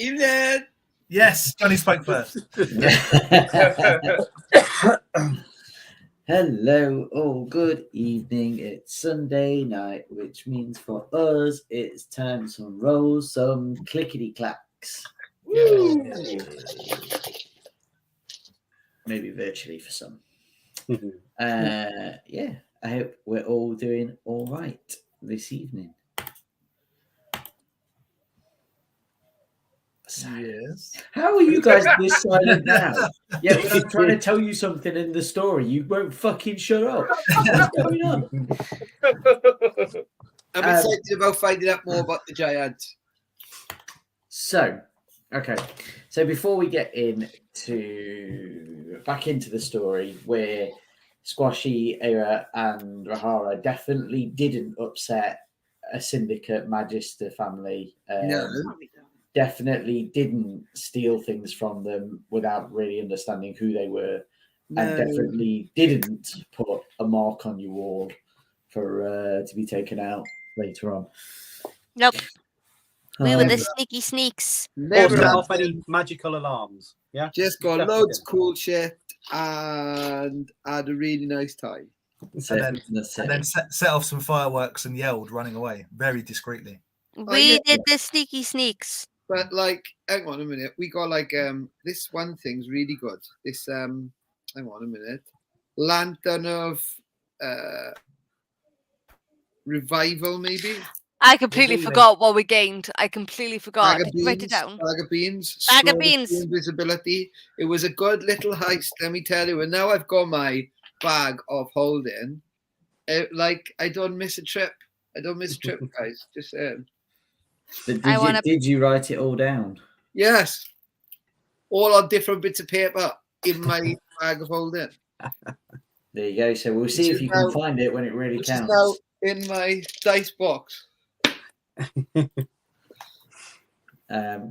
Evening. Yes, Johnny spoke first. Hello, all good evening. It's Sunday night, which means for us it's time to roll some clickety clacks. Maybe virtually for some. Yeah, I hope we're all doing all right this evening. Yes. How are you guys this silent now? Yeah, if I'm trying to tell you something in the story, you won't fucking shut up. What's going on? I'm excited about finding out more about the Giants. So before we get back into the story, where Squashy, Era, and Rahara definitely didn't upset a syndicate Margaster family. No. Definitely didn't steal things from them without really understanding who they were, and definitely didn't put a mark on your wall for to be taken out later on. Nope. We were the sneaky sneaks. Never set off any magical alarms. Yeah, just got loads of cool shit and had a really nice time. And then set off some fireworks and yelled, running away very discreetly. We did the sneaky sneaks. But hang on a minute. We got this one thing's really good. This hang on a minute. Lantern of revival, maybe. I completely forgot what we gained. I completely forgot. Write it down. Bag of beans. Bag of beans. Invisibility. It was a good little heist, let me tell you. And now I've got my bag of holding. I don't miss a trip. Guys. Just saying. Did you write it all down? Yes. All on different bits of paper in my bag of holding. There you go. So we'll see if you can find it when it really counts. Now in my dice box.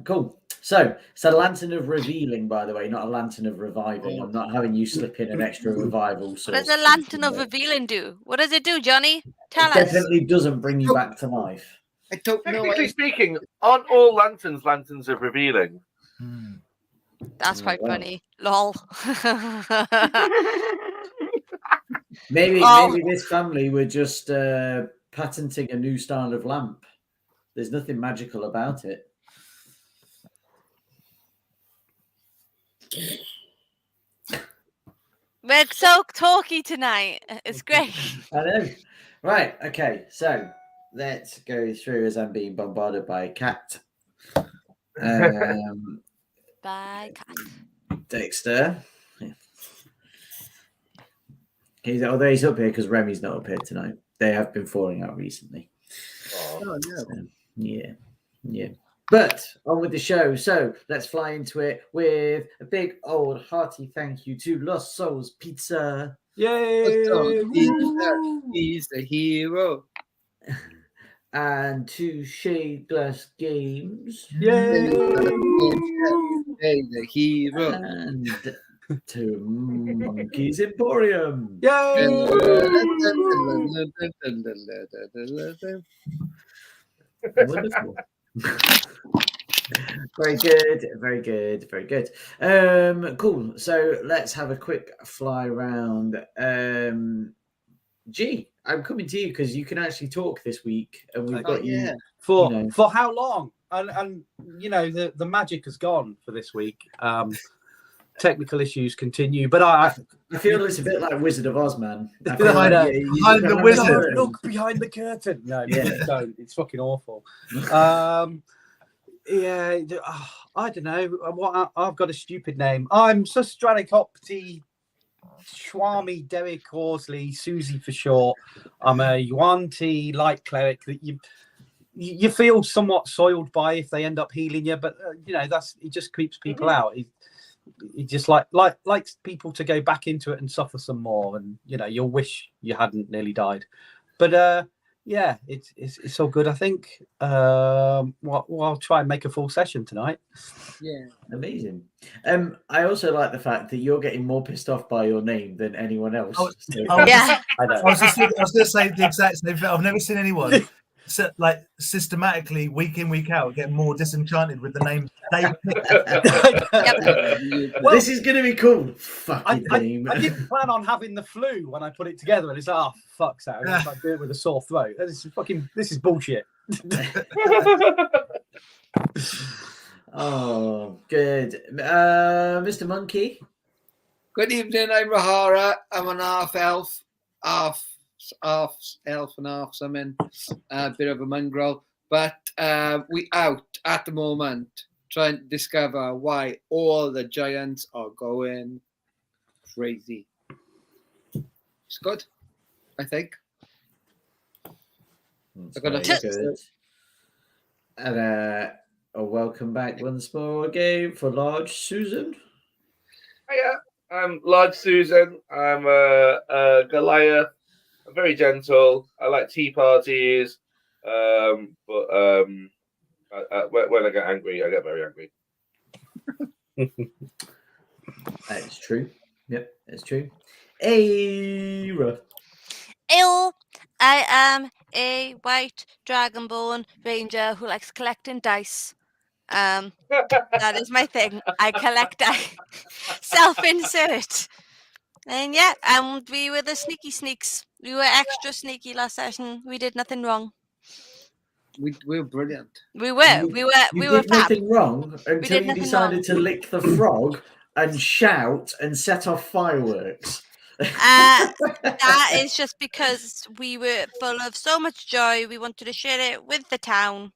Cool. So it's a lantern of revealing, by the way, not a lantern of reviving. I'm not having you slip in an extra revival. What does a lantern of revealing do? What does it do, Johnny? Tell us. Definitely doesn't bring you back to life. I don't know. Technically speaking, aren't all lanterns of revealing? That's quite funny. Lol. Maybe this family were just patenting a new style of lamp. There's nothing magical about it. We're so talky tonight. It's great. I know. Right. Okay. So let's go through as I'm being bombarded by a cat. By cat. Dexter. Yeah. Although he's up here because Remy's not up here tonight. They have been falling out recently. Oh, yeah. So, yeah. But on with the show. So let's fly into it with a big old hearty thank you to Lost Souls Pizza. Yay! He's the hero. And to Shade Glass Games. Yay! The hero. And to Monkey's Emporium. Yay! Wonderful. Very good. Cool. So let's have a quick fly around. G, I'm coming to you because you can actually talk this week, and we've got you for how long? And the magic has gone for this week. Technical issues continue, but I feel it's a bit like Wizard of Oz, man. Behind the wizard. Look behind the curtain. No, don't. It's fucking awful. Yeah, I don't know. I've got a stupid name. I'm Sustranicopti Swami Derek Horsley, Susie for short. I'm a Yuan-Ti light cleric that you feel somewhat soiled by if they end up healing you, but it just creeps people out. He just likes people to go back into it and suffer some more, and you'll wish you hadn't nearly died. But it's all good. I think I'll try and make a full session tonight. Yeah, amazing. I also like the fact that you're getting more pissed off by your name than anyone else. I was going to say the exact same thing. I've never seen anyone like systematically week in week out get more disenchanted with the name they picked. Well, this is going to be cool. Fucking name. I didn't plan on having the flu when I put it together, and it's like, oh fuck's that! I'm going to do it with a sore throat. This is bullshit. Oh, good, Mr. Monkey. Good evening. I'm Rahara. I'm an half elf, half elf and half something, a bit of a mongrel. But we out at the moment trying to discover why all the giants are going crazy. It's good, I think. That's good. And welcome back once more again for Large Susan. Hiya, I'm Large Susan. I'm a Goliath. I'm very gentle. I like tea parties. But when I get angry, I get very angry. That's true. Yep, that's true. Era. I am a white dragonborn ranger who likes collecting dice. That is my thing. I collect dice. Self-insert. And yeah, we were the sneaky sneaks. We were extra sneaky last session. We did nothing wrong. We were brilliant. We were. We were did fab. nothing wrong until you decided to lick the frog and shout and set off fireworks. That is just because we were full of so much joy. We wanted to share it with the town.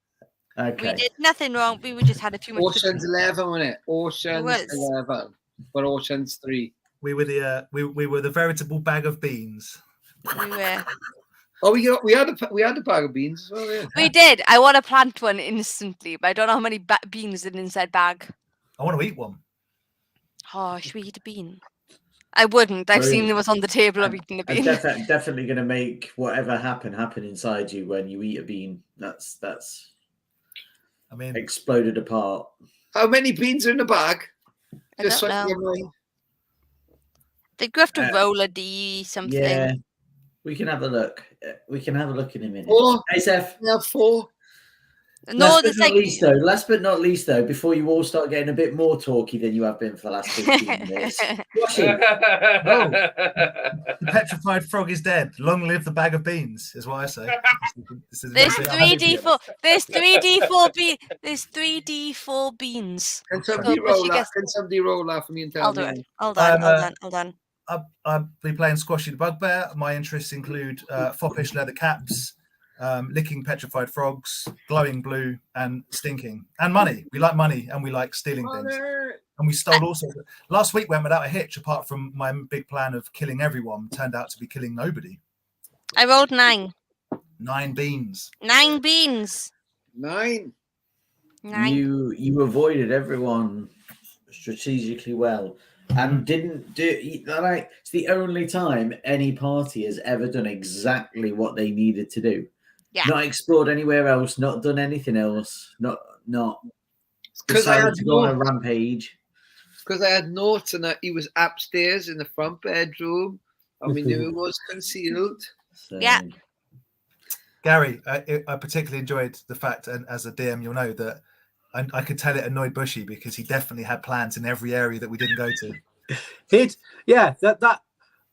Okay. We did nothing wrong. We just had too much. Ocean's 11, wasn't it? Ocean's 11, but Ocean's 3. We were the veritable bag of beans. We were. Oh, we had a bag of beans as well. Yeah. We did. I want to plant one instantly, but I don't know how many beans in inside bag. I want to eat one. Oh, should we eat a bean? I wouldn't. I've seen it was on the table of eating a bean. Definitely going to make whatever happen inside you when you eat a bean. That's. I mean, exploded apart. How many beans are in the bag? I don't know. Did you have to roll a D something? Yeah, we can have a look. We can have a look in a minute. 4. Hey, Seth. We have 4. No, last but not least, though, before you all start getting a bit more talky than you have been for the last 15 minutes. The petrified frog is dead. Long live the bag of beans, is what I say. There's 3D4. There's 3D4 There's 3D4 beans. Can somebody roll that? Can somebody roll that for me and tell me? Hold on. I'll be playing Squashy the Bugbear. My interests include foppish leather caps, licking petrified frogs, glowing blue, and stinking. And money. We like money and we like stealing things. And we stole also. Last week went without a hitch, apart from my big plan of killing everyone. Turned out to be killing nobody. I rolled 9. 9 beans. 9 beans. 9. You avoided everyone strategically well. And didn't do like it's the only time any party has ever done exactly what they needed to do. Yeah. Not explored anywhere else, not done anything else, not because I had to go on a rampage. Because I had notes and he was upstairs in the front bedroom and we knew it was concealed. So. Yeah. Gary, I particularly enjoyed the fact, and as a DM, you'll know that I could tell it annoyed Bushy because he definitely had plans in every area that we didn't go to.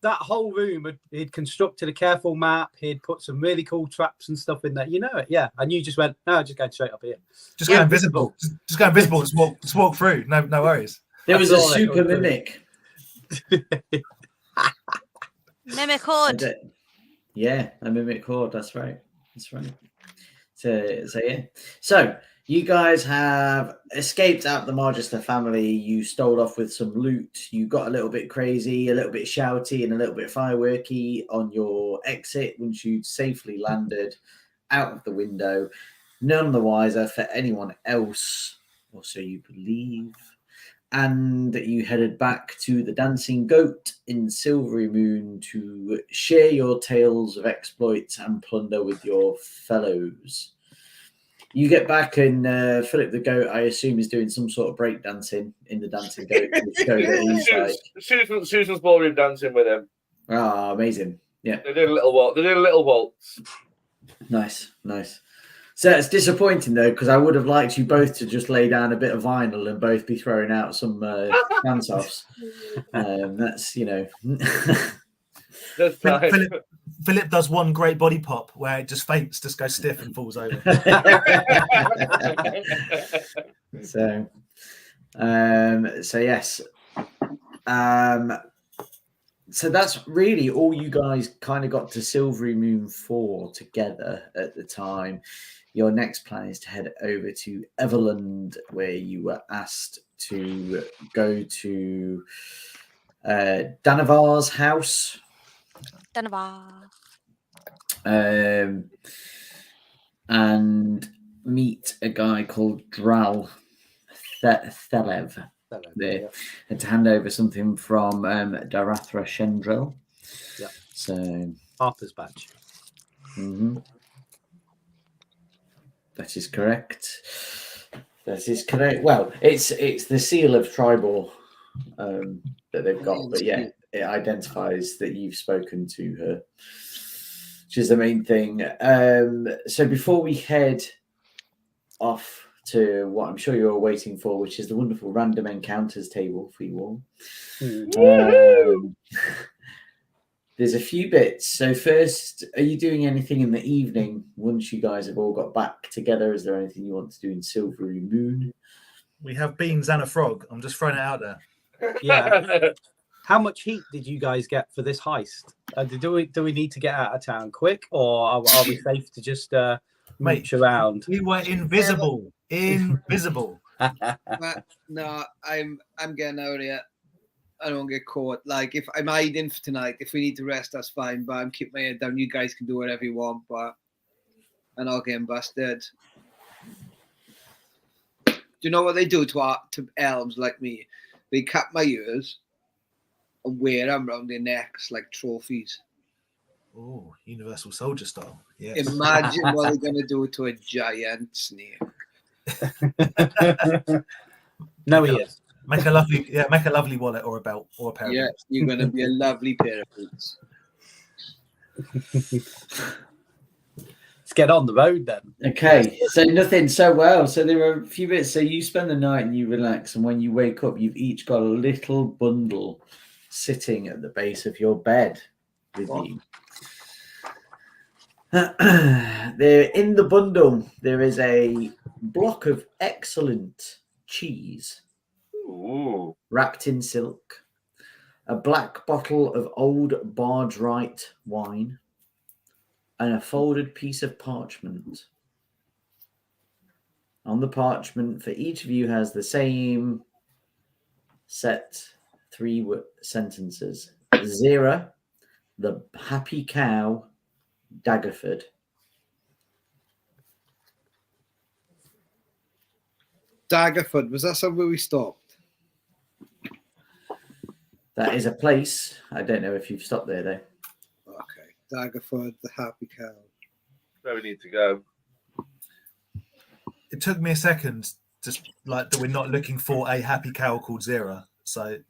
That whole room he'd constructed a careful map. He'd put some really cool traps and stuff in there. You know it, yeah. And you just went, no, just going straight up here. Just go invisible. Just go invisible. Just walk through. No worries. There was a super mimic. Mimic horde. Yeah, a mimic horde. That's right. So yeah. So you guys have escaped out the Margaster family. You stole off with some loot. You got a little bit crazy, a little bit shouty, and a little bit fireworky on your exit once you'd safely landed out of the window. None the wiser for anyone else, or so you believe. And you headed back to the Dancing Goat in Silvery Moon to share your tales of exploits and plunder with your fellows. You get back and Philip the Goat, I assume, is doing some sort of breakdancing in the Dancing Goat. Susan's ballroom dancing with him. Ah, amazing. Yeah. They did a little waltz. Nice. So it's disappointing though, because I would have liked you both to just lay down a bit of vinyl and both be throwing out some dance-offs. That's Good time. Philip does one great body pop where it just faints, just goes stiff and falls over. So yes. So that's really all you guys kind of got to Silvery Moon for together at the time. Your next plan is to head over to Everlund, where you were asked to go to Danavar's house. Danavar. And meet a guy called Thalev there, and to hand over something from Darathra Shendrel. Yeah. So Harper's badge. That is correct. That is correct. Well, it's the seal of tribal that they've got, but yeah, it identifies that you've spoken to her, which is the main thing. So before we head off to what I'm sure you're all waiting for, which is the wonderful random encounters table for you all. There's a few bits. So first, are you doing anything in the evening once you guys have all got back together? Is there anything you want to do in Silvery Moon? We have beans and a frog. I'm just throwing it out there. Yeah. How much heat did you guys get for this heist? Do we need to get out of town quick, or are we safe to just mooch around? We were invisible. Invisible. No, I'm getting out of here. I don't get caught. Like, if I'm hiding for tonight, if we need to rest, that's fine. But I'm keeping my head down. You guys can do whatever you want, but I'm not getting busted. Do you know what they do to elves like me? They cut my ears and wear them around their necks like trophies. Oh, Universal Soldier style. Yes. Imagine what they're gonna do to a giant snake. No, he is. Make a lovely wallet or a belt or a pair. Yeah, of boots. you're gonna be a lovely pair of boots. Let's get on the road then. Okay, so nothing so well. So there are a few bits. So you spend the night and you relax, and when you wake up, you've each got a little bundle sitting at the base of your bed with you. There, in the bundle, there is a block of excellent cheese. Ooh. Wrapped in silk, a black bottle of old barge right wine, and a folded piece of parchment. On the parchment, for each of you, has the same set 3 sentences. Zira, the happy cow, Daggerford. Daggerford, was that somewhere we stopped? That is a place. I don't know if you've stopped there, though. Okay. Daggerford, the happy cow. Where we need to go. It took me a second, just like that we're not looking for a happy cow called Zira. So,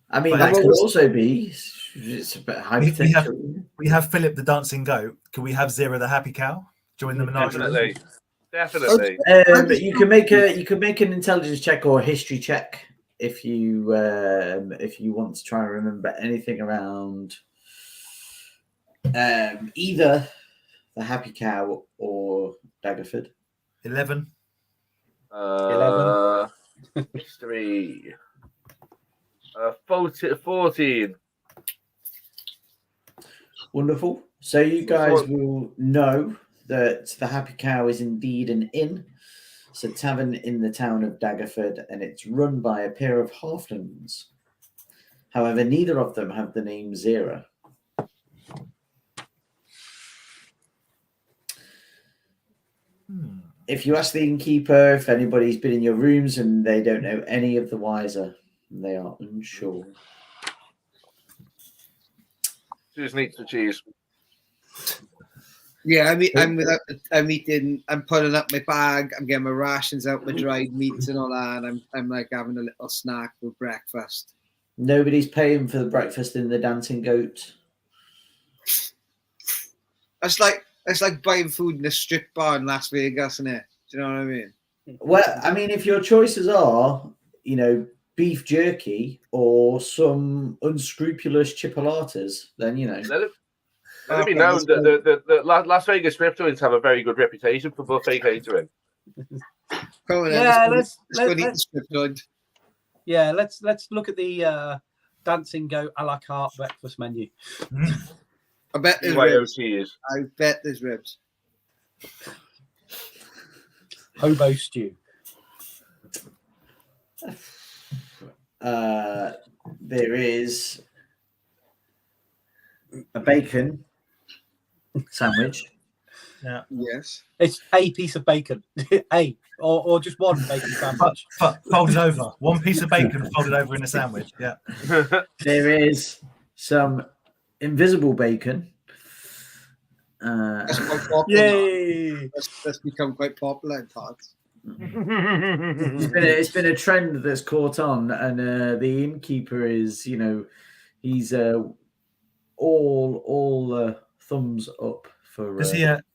I mean, but that could also be. It's a bit hypothetical. we have Philip the dancing goat. Can we have Zira the happy cow? Join the menagerie. Definitely. You can make an intelligence check or a history check if you want to try and remember anything around either the happy cow or Daggerford. 11. 11. History. 14. Wonderful. So you guys will know that the Happy Cow is indeed an inn. It's a tavern in the town of Daggerford, and it's run by a pair of halflings. However, neither of them have the name Zira. If you ask the innkeeper if anybody's been in your rooms and they don't know any of the wiser, they are unsure. Just needs the cheese. Yeah, I'm eating. I'm putting up my bag. I'm getting my rations out, my dried meats and all that. And I'm like having a little snack for breakfast. Nobody's paying for the breakfast in the Dancing Goat. It's like It's like buying food in a strip bar in Las Vegas, isn't it? Do you know what I mean? Well, I mean, if your choices are, beef jerky or some unscrupulous chipolatas, then Let it be known that the Las Vegas strip joints have a very good reputation for buffet catering. Come on, Yeah, let's go and eat the strip joint. Yeah, let's look at the dancing goat a la carte breakfast menu. I bet there's ribs. I bet there's ribs. Hobo stew. There is a bacon sandwich. Yeah. Yes. It's a piece of bacon. or just one bacon sandwich. Folded over. One piece of bacon folded over in a sandwich. Yeah. There is some invisible bacon. That's quite popular. Yay! That's become quite popular in parts. It's been a trend that's caught on, and the innkeeper is, he's all thumbs up for.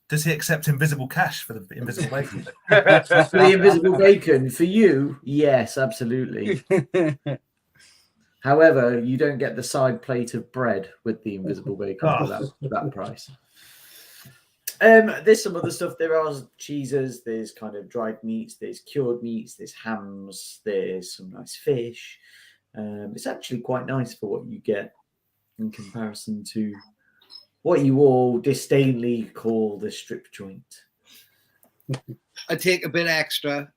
Does he accept invisible cash for the invisible bacon? For the invisible bacon, for you, yes, absolutely. However, you don't get the side plate of bread with the invisible bacon for that price. There's some other stuff. There are cheeses, there's kind of dried meats, there's cured meats, there's hams, there's some nice fish. It's actually quite nice for what you get in comparison to what you all disdainfully call the strip joint. I take a bit extra,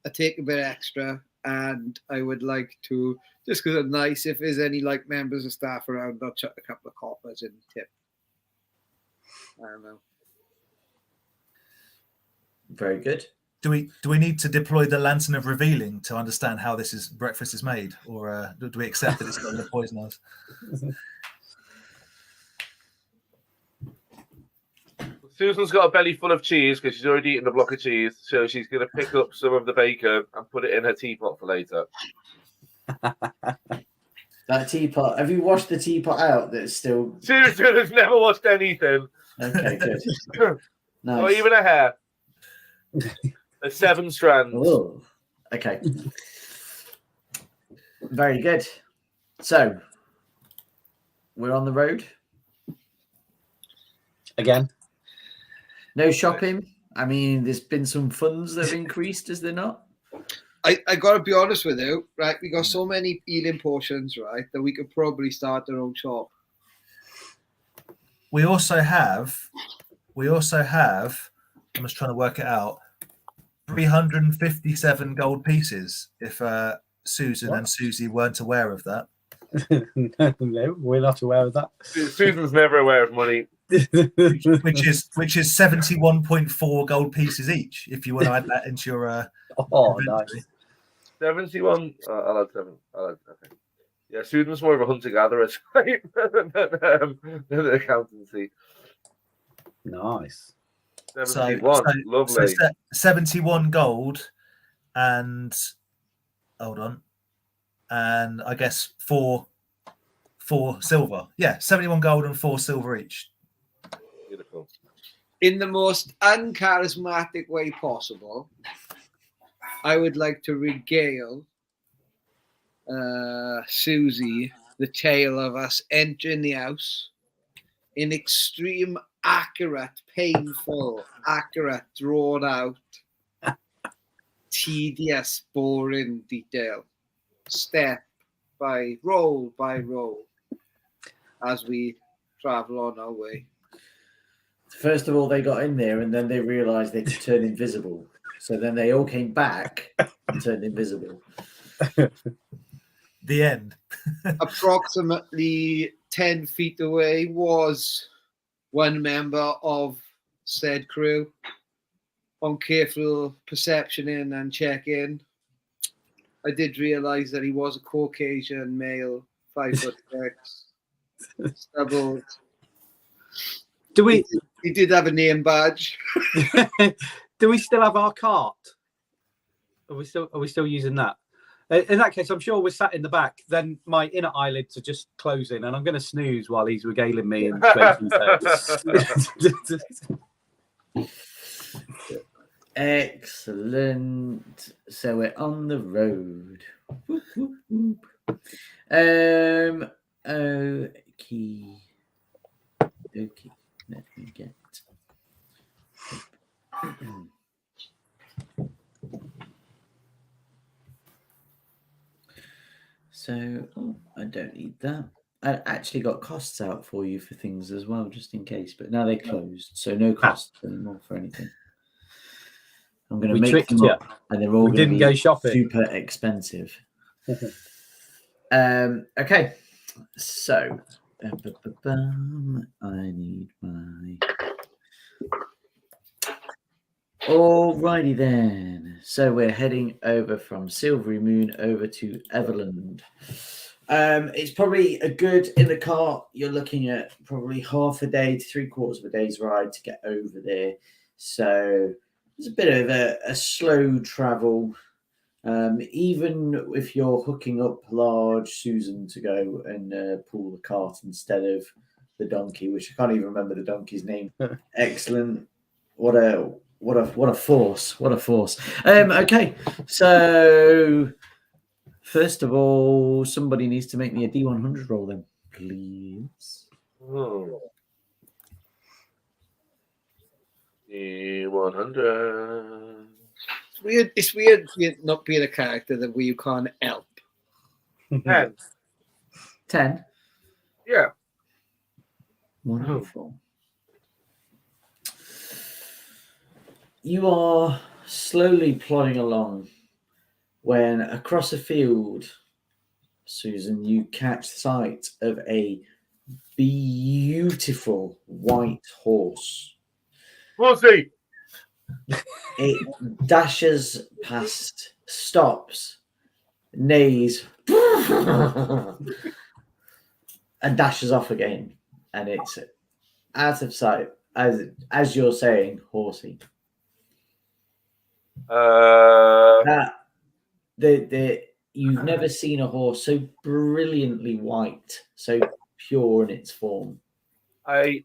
and I would like to, just because I'm nice, if there's any members of staff around, I'll chuck a couple of coppers in tip. I don't know. Very good. Do we need to deploy the lantern of revealing to understand how breakfast is made, or do we accept that it's going to poison us? Susan's got a belly full of cheese because she's already eaten a block of cheese, so she's going to pick up some of the bacon and put it in her teapot for later. That teapot. Have you washed the teapot out? That's still. Susan has never washed anything. Okay, good. Nice. Not even a hair. There's 7 strands. Oh, okay. Very good. So, we're on the road again. No shopping. I mean, there's been some funds that have increased, is there not? I got to be honest with you, right? We got so many healing potions, right, that we could probably start our own shop. We also have. I'm just trying to work it out. 357 gold pieces. If Susan and Susie weren't aware of that. No, we're not aware of that. Susan's never aware of money. which is 71.4 gold pieces each. If you want to add that into your. Nice. 71. I'll add 7. Okay. Yeah, Susan's more of a hunter-gatherer type than accountancy. Nice. 71. Lovely. So 71 gold and hold on. And I guess 4 silver. Yeah, 71 gold and 4 silver each. Beautiful. In the most uncharismatic way possible, I would like to regale Susie the tale of us entering the house in extreme, accurate, painful, drawn out, tedious, boring detail, step by roll, as we travel on our way. First of all, they got in there and then they realized they could turn invisible. So then they all came back and turned invisible. The end. Approximately 10 feet away was one member of said crew. On careful perceptioning and check-in, I did realize that he was a Caucasian male, 5'6", stubbled. He did have a name badge. Do we still have our cart? Are we still using that? In that case, I'm sure we're sat in the back. Then my inner eyelids are just closing, and I'm going to snooze while he's regaling me. And Excellent. So we're on the road. Whoop, whoop, whoop. Okay. Okay. Let me get. So I don't need that. I actually got costs out for you for things as well, just in case. But now they're closed, so no costs anymore for anything. I'm going to make tricked them you. up, and they're all We going to didn't be go shopping. super expensive. Okay, so I need my. Alrighty then. So we're heading over from Silvery Moon over to Everlund. It's probably a good in the car. You're looking at probably half a day to 3/4 of a day's ride to get over there. So it's a bit of a slow travel. Even if you're hooking up large Susan to go and pull the cart instead of the donkey, which I can't even remember the donkey's name. Excellent. What a force. What a force. Okay. So first of all, somebody needs to make me a D100 roll then, please. D100. It's weird not being a character that where you can't help. 10. 10. Yeah. Wonderful. You are slowly plodding along when across a field, Susan, you catch sight of a beautiful white horse. Pussy. It dashes past, stops, neighs, and dashes off again. And it's out of sight, as you're saying, horsey. You've never seen a horse so brilliantly white, so pure in its form. I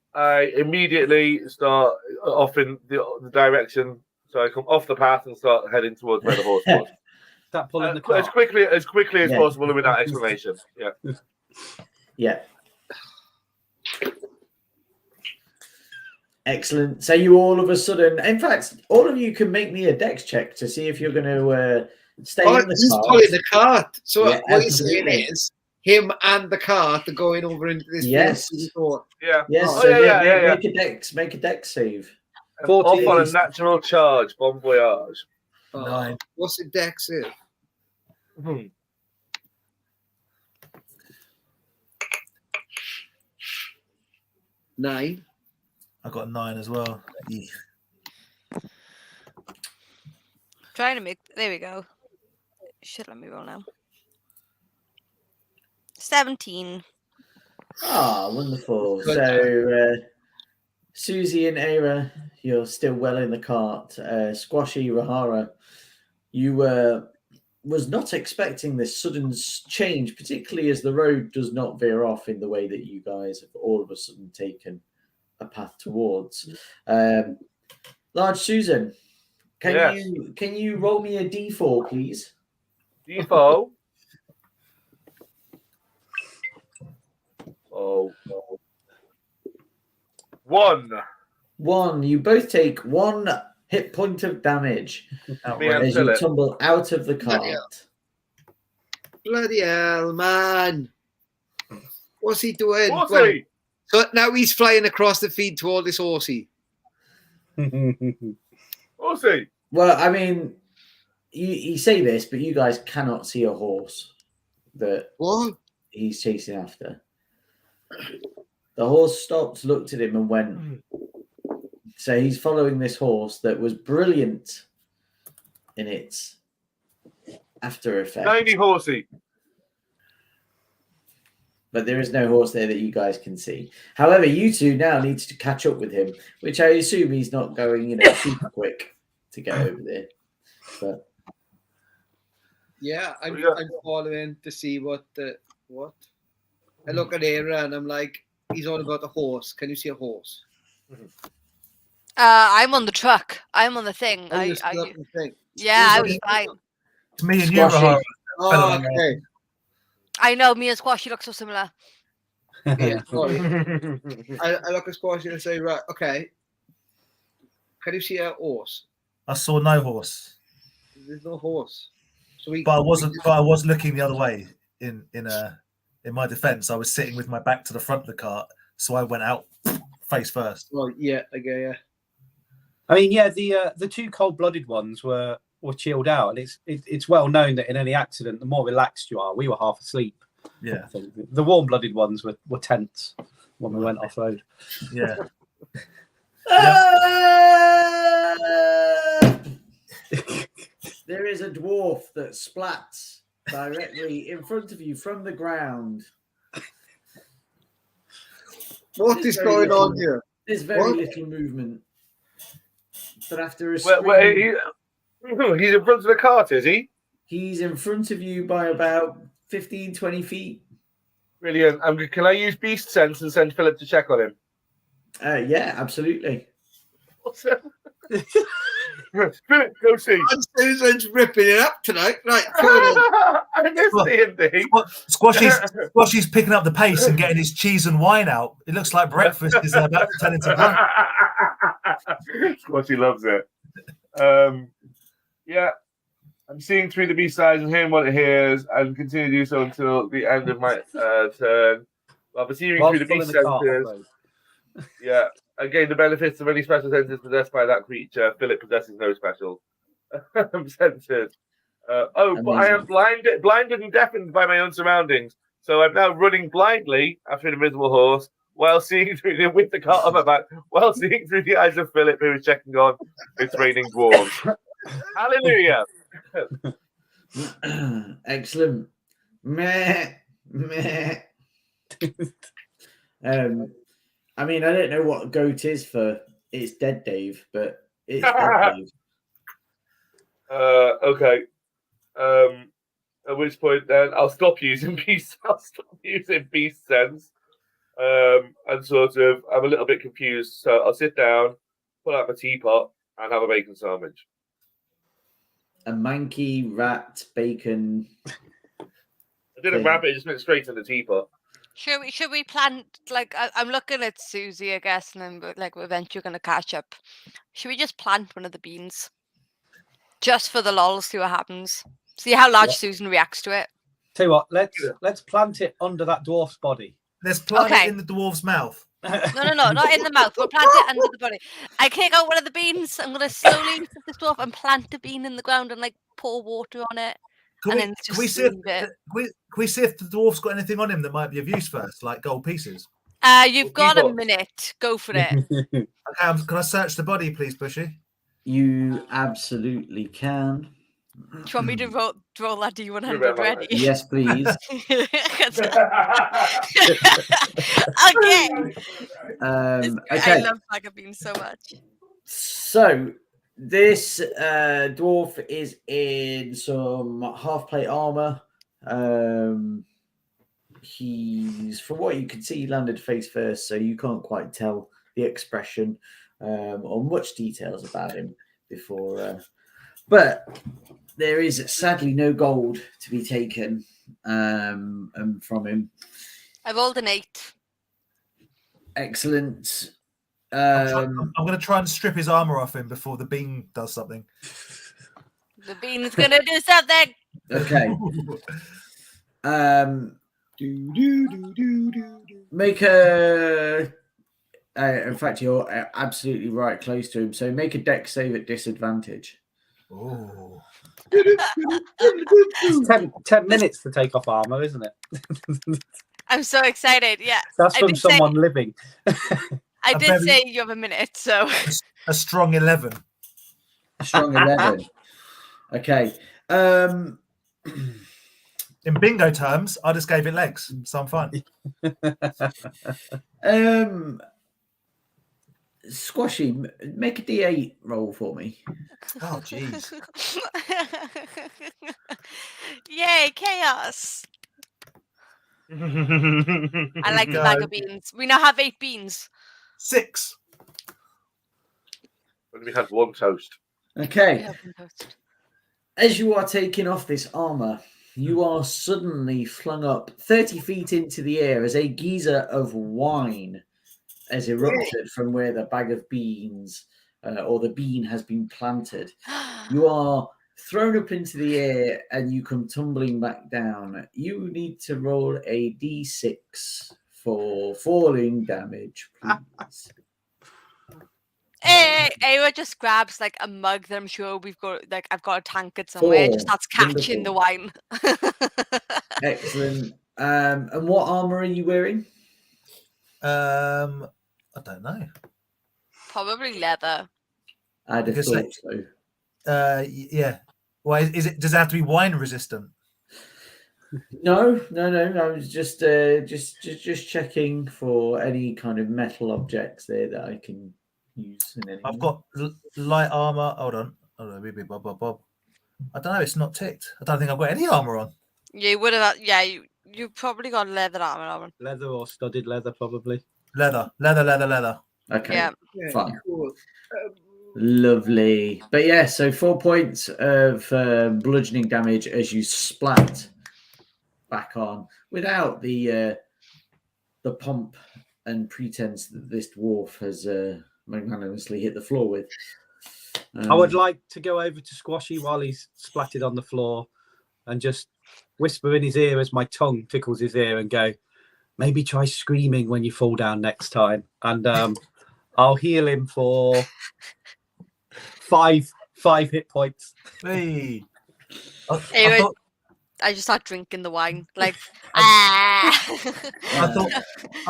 immediately start off in the direction, so I come off the path and start heading towards where the horse was. Start pulling the cart. As quickly as Yeah. possible without explanation. Yeah. Yeah. Excellent. So you all of a sudden, in fact, all of you can make me a dex check to see if you're going to stay in the He's cart. pulling the cart. So Yeah, what you're saying absolutely. is him and the cart are going over into this Yes. field. Yeah. Yes. Oh, So yeah. make a dex save. Off 14. on a natural charge. Bon voyage. Oh, 9. what's the dex is? 9. I got 9 as well. Trying to make. There we go. Should let me roll now. 17. Ah, wonderful. Good. So, Susie and Era, you're still well in the cart. Squashy Rahara, you was not expecting this sudden change, particularly as the road does not veer off in the way that you guys have all of a sudden taken a path towards. Large Susan, can you roll me a D4, please? D4. Oh. 1. 1. You both take 1 hit point of damage as you tumble out of the cart. Bloody hell, man. What's he doing? Horsey. So now he's flying across the field to all this horsey. Horsey. Well, I mean, you say this, but you guys cannot see a horse that he's chasing after. The horse stopped, looked at him, and went. So he's following this horse that was brilliant in its after effect. 90 horsey. But there is no horse there that you guys can see. However, you two now need to catch up with him, which I assume he's not going, super quick to get over there. But yeah, I'm following to see what. I look at Era and I'm like, he's all about a horse. Can you see a horse? I'm on the truck. I'm on the thing. Oh, you're still up in the thing. Yeah, I Who's was on- fine. It's me and you, Squashy. Rahara. Oh, okay. I know, me and Squashy look so similar. Yeah, sorry. I look at Squashy and say, right, okay. Can you see a horse? I saw no horse, There's no horse. So we. but I wasn't. But I was looking the other way. In my defence, I was sitting with my back to the front of the cart, so I went out face first. Well, yeah, okay, yeah. I mean, yeah, the two cold-blooded ones were chilled out, and it's well known that in any accident, the more relaxed you are. We were half asleep. Yeah. I think. The warm-blooded ones were tense when we went off road. Yeah. There is a dwarf that splats directly in front of you from the ground. What is going on here? There's very little movement. But after a Wait, he's in front of the cart, is he? he's in front of you by about 15, 20 feet. Brilliant. Can I use beast sense and send Philip to check on him? Yeah, absolutely. What's that? Philip, go see. And Susan's ripping it up tonight. Right, come on. I missed D&D. Squashy's picking up the pace and getting his cheese and wine out. It looks like breakfast is about to turn into brunch. Squashy loves it. Yeah, I'm seeing through the beast eyes and hearing what it hears, and continue to do so until the end of my turn. Well, perceiving through the beast senses. Yeah, again, the benefits of any special senses possessed by that creature. Philip possesses no special senses. But I am blinded and deafened by my own surroundings. So I'm now running blindly after an invisible horse, while seeing through with the cart on my back, while seeing through the eyes of Philip, who is checking on it's raining dwarves. Hallelujah! Excellent. Meh. I mean, I don't know what goat is for it's Dead Dave, but it's Dead Dave. Okay. At which point then I'll stop using beast sense. And sort of I'm a little bit confused. So I'll sit down, pull out my teapot, and have a bacon sandwich. A manky rat bacon. I didn't wrap it, it just went straight in the teapot. Should we plant, like, I'm looking at Susie, I guess, and then like eventually going to catch up. Should we just plant one of the beans? Just for the lols, see what happens. See how large Susan reacts to it. Tell you what, let's plant it under that dwarf's body. Let's plant it in the dwarf's mouth. No, not in the mouth. We'll plant it under the body. I take out one of the beans. I'm going to slowly lift this dwarf and plant a bean in the ground and like pour water on it. Can we see if the dwarf's got anything on him that might be of use first, like gold pieces? You've got a minute. Go for it. Can I search the body, please, Bushy? You absolutely can. Do you want me to roll that D100 ready? Yes, please. Okay. I love bag of beans so much. So this dwarf is in some half-plate armor. He's, from what you can see, he landed face first, so you can't quite tell the expression or much details about him before. But there is sadly no gold to be taken from him. I rolled an 8. Excellent. I'm going to try and strip his armor off him before the bean does something. The bean's going to do something. Okay. Make a. In fact, you're absolutely right close to him. So make a dex save at disadvantage. Oh. 10 minutes to take off armor, isn't it? I'm so excited. Yeah. That's from someone living. I did say you have a minute, so. A strong 11. A strong 11. Okay. In bingo terms, I just gave it legs, so I'm fine. Squashy, make a D8 roll for me. Oh, jeez. Yay, chaos. I like the bag of beans. We now have 8 beans. 6. And we had one toast. Okay. Yeah, one toast. As you are taking off this armor, you are suddenly flung up 30 feet into the air as a geyser of wine has erupted from where the bag of beans or the bean has been planted. You are thrown up into the air and you come tumbling back down. You need to roll a d6 for falling damage, please. Ava just grabs like a mug that I'm sure I've got a tankard somewhere. Four. Just starts catching the wine. Excellent. And what armor are you wearing? I don't know. Probably leather. I'd have Because thought so. Yeah. Well, is it? Does it have to be wine resistant? No. I was just checking for any kind of metal objects there that I can use. In any I've got light armor. Hold on. Bob. I don't know. It's not ticked. I don't think I've got any armor on. You would have. Yeah, you probably got leather armor on. Leather or studded leather, probably. Leather. Okay. Yeah. Fine. Cool. Lovely. But yeah, so 4 points of bludgeoning damage as you splat back on without the pomp and pretense that this dwarf has magnanimously hit the floor with. I would like to go over to Squashy while he's splatted on the floor and just whisper in his ear as my tongue tickles his ear and go, maybe try screaming when you fall down next time. And I'll heal him for five hit points. Hey. I just start drinking the wine. Like, I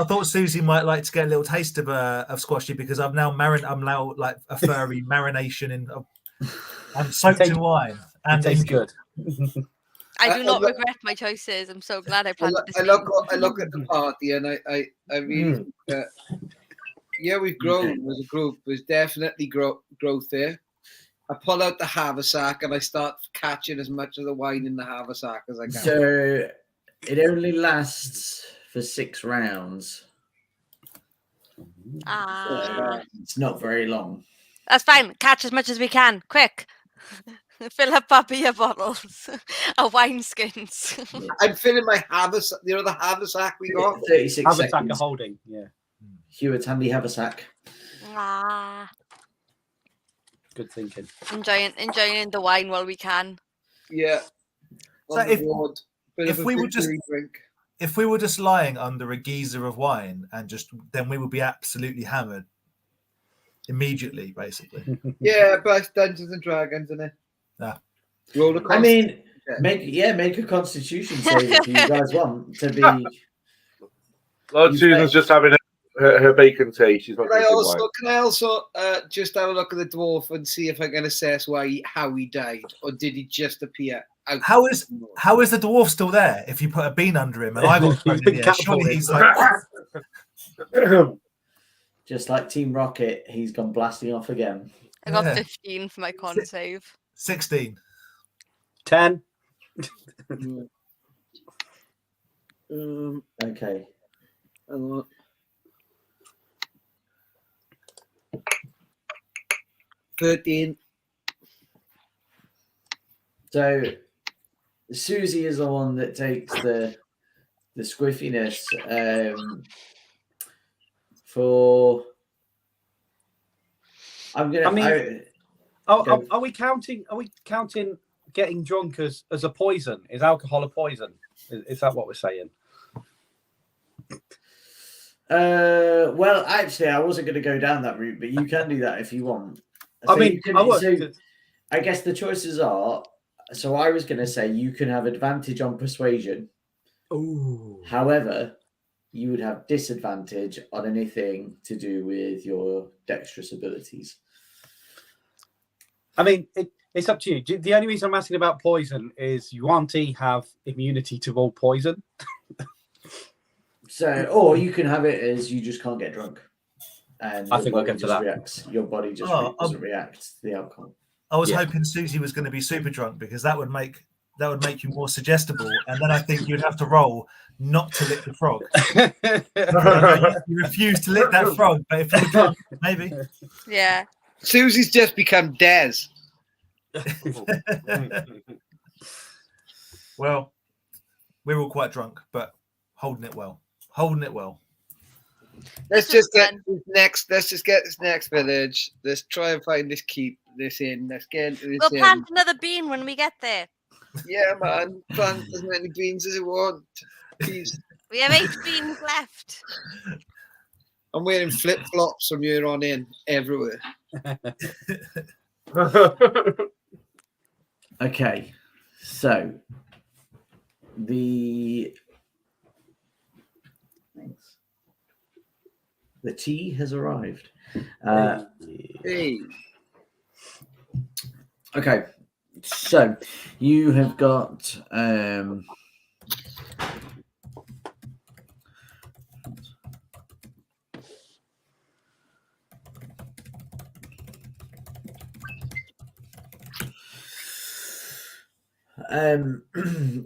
thought Susie might like to get a little taste of Squashy because I'm now like a furry marination in. I'm soaked in wine and It tastes good. I do not regret my choices. I'm so glad I planted this. I look at the party and I really we've grown as a group. There's definitely growth there. I pull out the haversack and I start catching as much of the wine in the haversack as I can. So it only lasts for 6 rounds. It's not very long. That's fine. Catch as much as we can. Quick. Fill up beer bottles of wine skins. I'm filling my haversack. You know the haversack we got? 36 Haversack seconds. of holding, yeah. Hewitt's handy haversack. Good thinking. Enjoying the wine while we can. Yeah. So if we were just lying under a geyser of wine and then we would be absolutely hammered immediately, basically. Yeah, but Dungeons and Dragons, isn't it? Yeah. I mean, make a Constitution save if you guys want to be. Lord Susan's just having her bacon tea. She's not Can I also just have a look at the dwarf and see if I can assess how he died, or did he just appear out? How is the dwarf still there? If you put a bean under him and I got thrown in here, surely he's like. Just like Team Rocket, he's gone blasting off again. I got 15 for my con save. 16. 10. Okay. 13. So Susie is the one that takes the squiffiness for. I'm gonna. I mean, are we counting getting drunk as a poison? Is alcohol a poison? Is that what we're saying? Well, actually, I wasn't going to go down that route, but you can do that if you want. So I guess the choices are. So I was going to say you can have advantage on persuasion. Ooh. However, you would have disadvantage on anything to do with your dexterous abilities. I mean, it's up to you. The only reason I'm asking about poison is Yuan-Ti have immunity to all poison. So, or you can have it as you just can't get drunk. And I think we'll get to that. Your body just doesn't react to the alcohol. I was hoping Susie was going to be super drunk because that would make you more suggestible, and then I think you'd have to roll not to lick the frog. You refuse to lick that frog, but if you're drunk, maybe. Yeah. Susie's just become Des. Well, we're all quite drunk, but holding it well. Holding it well. Let's This was just get fun. this next. Let's just get this next village. Let's try and find this keep this in. Let's get into this We'll in. plant another bean when we get there. Yeah, man. Plant as many beans as you want. Please. We have 8 beans left. I'm wearing flip flops from here on in everywhere. Okay, so the tea has arrived. Hey. Okay, so you have got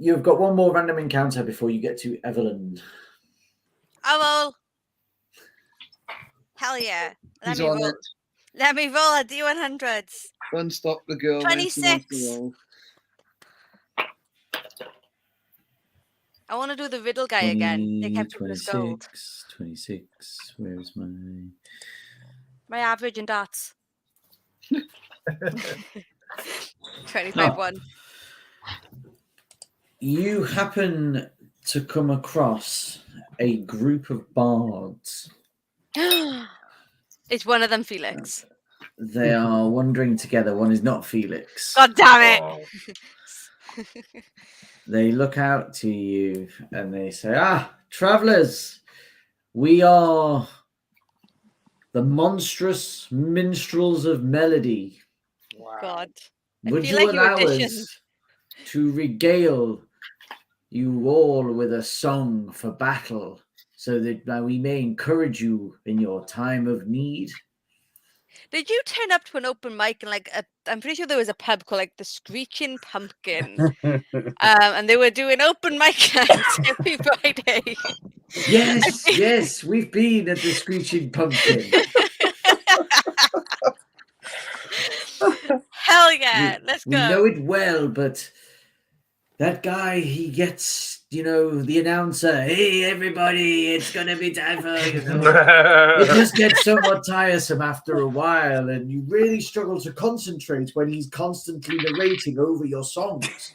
you've got one more random encounter before you get to Everlund. Oh, well. Hell yeah. He's on it. Let me roll a D100s. One stop the girl. when she wants to 26. roll. I want to do the riddle guy again. They kept giving us gold. 26. Where is my... My average in darts. 25-1. You happen to come across a group of bards. Is one of them Felix? They are wandering together. One is not Felix. God damn it! They look out to you and they say, travelers, we are the monstrous minstrels of melody. God. I Would feel you like you allow auditioned. us to regale you all with a song for battle so that we may encourage you in your time of need? Did you turn up to an open mic and I'm pretty sure there was a pub called the Screeching Pumpkin, and they were doing open mic nights every Friday. Yes, we've been at the Screeching Pumpkin. Hell yeah, let's go. We know it well, but that guy, he gets, the announcer, hey, everybody, it's going to be time for, it just gets somewhat tiresome after a while, and you really struggle to concentrate when he's constantly narrating over your songs.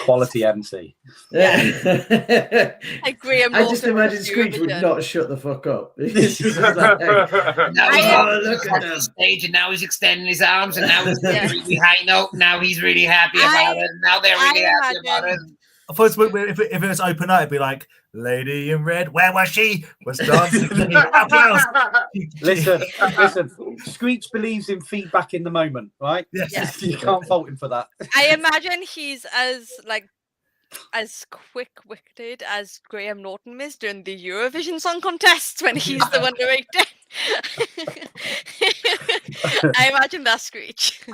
Quality MC. Yeah. Graham I just Norton imagine was Screech would Eurovision. not shut the fuck up. He's just Now he's look on at the them. stage, and now he's extending his arms, and now he's Yeah. really high note. Now he's really happy about it. Now they're really happy about it. I thought if it was open night, it'd be like, Lady in Red, where was she? Was dancing. Applause. Listen. Screech believes in feedback in the moment, right? Yes. Yeah. You can't fault him for that. I imagine he's as quick-witted as Graham Norton is during the Eurovision Song Contest when he's the one narrating. I imagine that's Screech.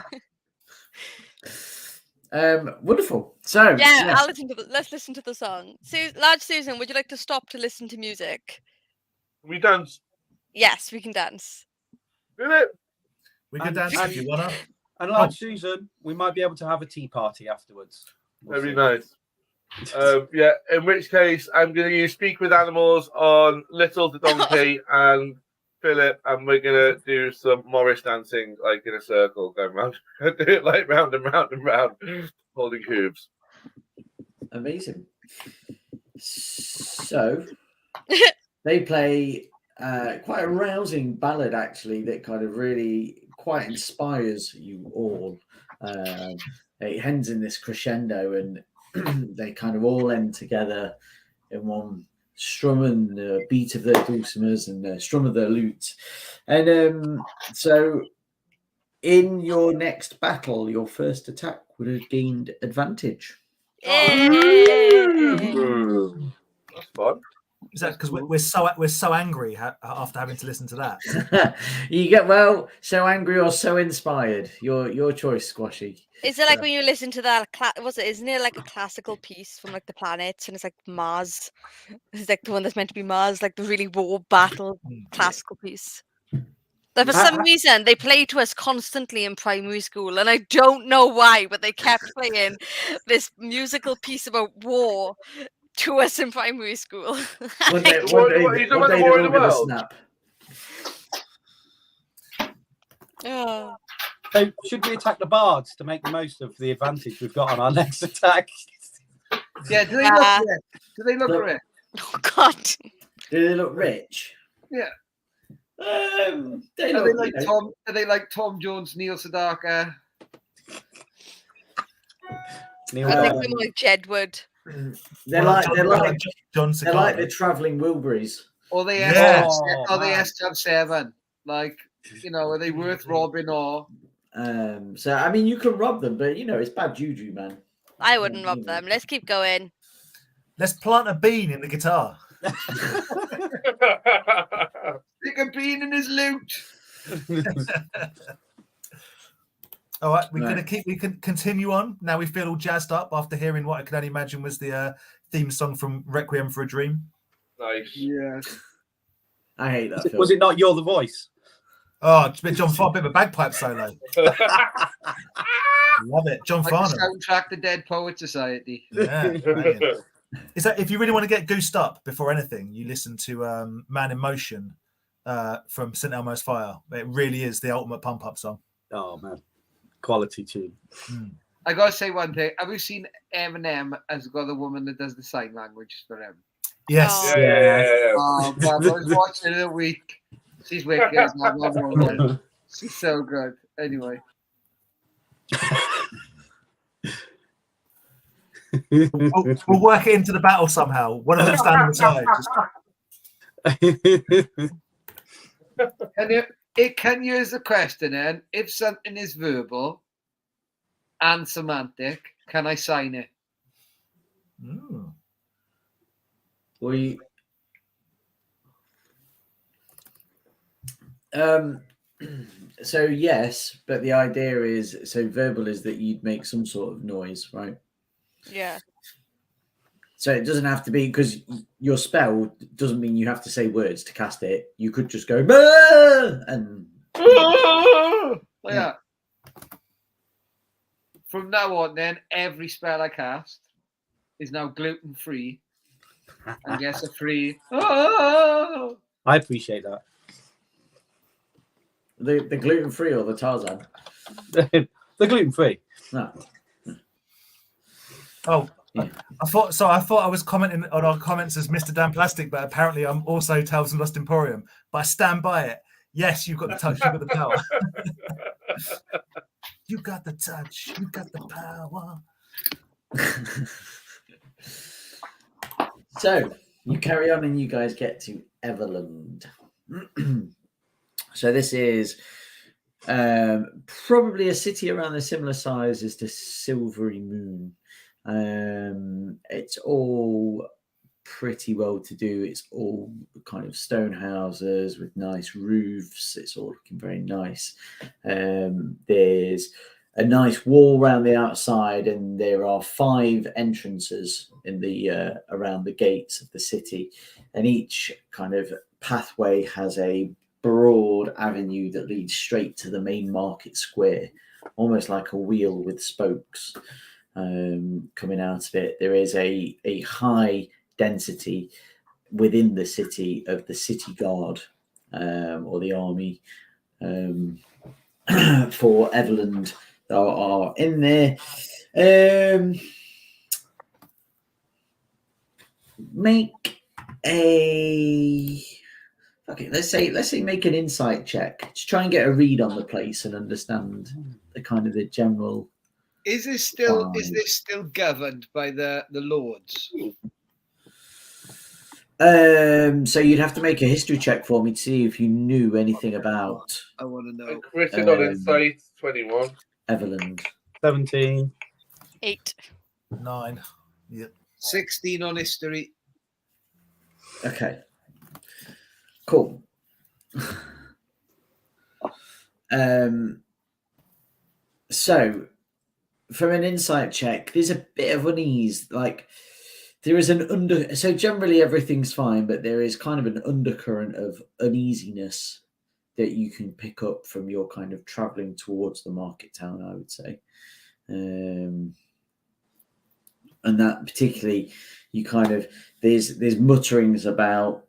Wonderful. So Yeah, let's listen to the song. Large Susan, would you like to stop to listen to music? We dance. Yes, we can dance. Really? We could dance if you wanna. And like Susan, we might be able to have a tea party afterwards. That'd be nice. In which case, I'm going to use Speak with Animals on Little the Donkey and Philip, and we're going to do some Morris dancing, in a circle, going round. Do it round and round and round, holding hooves. Amazing. So they play quite a rousing ballad, actually, that kind of really quite inspires you all. It ends in this crescendo, and they kind of all end together in one strum and the beat of their dulcimers and the strum of their lute. And so in your next battle, your first attack would have gained advantage. Yay! That's fun. Is that because we're so angry after having to listen to that? You get so angry or so inspired. Your choice, Squashy. Is it like when you listen to that? Isn't it like a classical piece from like the planets, and it's like Mars? It's like the one that's meant to be Mars, like the really war battle classical piece. But for some reason, they played to us constantly in primary school, and I don't know why, but they kept playing this musical piece about war to us in primary school. One day You talking about they're the all war in the going to world? snap. Oh. So should we attack the bards to make the most of the advantage we've got on our next attack? Yeah, do they look rich? Do they look rich? Oh God! Do they look rich? Yeah. They Are look, they like Tom? Are they like Tom Jones, Neil Sedaka? Neil I think Diamond. they're more like Jedward. They're like John they're like the Cicada. travelling Wilburys. Or they Yeah. they SW7? Like, are they worth robbing or? So I mean, you can rob them, but it's bad juju, man. I wouldn't rob them. Let's keep going. Let's plant a bean in the guitar. Stick a bean in his loot. All right, we can continue on. Now we feel all jazzed up after hearing what I could only imagine was the theme song from Requiem for a Dream. Nice. Yeah. I hate that film. Was it not You're the Voice? Oh, it's a bit John Farnham, bit of a bagpipe solo. Love it, John Like Farnham. the soundtrack, the Dead Poet Society. Yeah, brilliant. Is that if you really want to get goosed up before anything, you listen to Man in Motion from St. Elmo's Fire. It really is the ultimate pump up song. Oh man, quality tune. I gotta say one thing. Have you seen Eminem has got a woman that does the sign language for him? Yes. Oh. Yeah. Oh, God, I was watching it a week. She's wicked. She's so good. Anyway. We'll work it into the battle somehow. One of them stand on the side. Can you use a question then? If something is verbal and semantic, can I sign it? So yes, but the idea is verbal is that you'd make some sort of noise, right? Yeah. So it doesn't have to be, because your spell doesn't mean you have to say words to cast it. You could just go "Bah!" and yeah. From now on, then every spell I cast is now gluten free, and yes, a free. Oh! I appreciate that. The gluten free or the Tarzan? The gluten free. No. Oh, Yeah. I thought I was commenting on our comments as Mr. Dan Plastic, but apparently I'm also Tales and Lost Emporium. But I stand by it. Yes, you've got the touch, you've got the power. You got the touch, you got the power. So you carry on and you guys get to Everlund. So this is probably a city around a similar size as the Silvery Moon. It's all pretty well to do. It's all kind of stone houses with nice roofs. It's all looking very nice. There's a nice wall around the outside, and there are 5 entrances in the around the gates of the city, and each kind of pathway has a broad avenue that leads straight to the main market square, almost like a wheel with spokes coming out of it. There is a high density within the city of the city guard or the army for Everlund that are in there. Make a let's say make an insight check to try and get a read on the place and understand the kind of the general. Is this still governed by the lords? So you'd have to make a history check for me to see if you knew anything about. I want to know. Written on insight 21. Everlund. 17. 8. 9. Yep. 16 on history. Okay. Cool. So, from an insight check, there's a bit of unease. Like, there is an so generally everything's fine, but there is kind of an undercurrent of uneasiness that you can pick up from your kind of traveling towards the market town, I would say. And that particularly, you kind of, there's mutterings about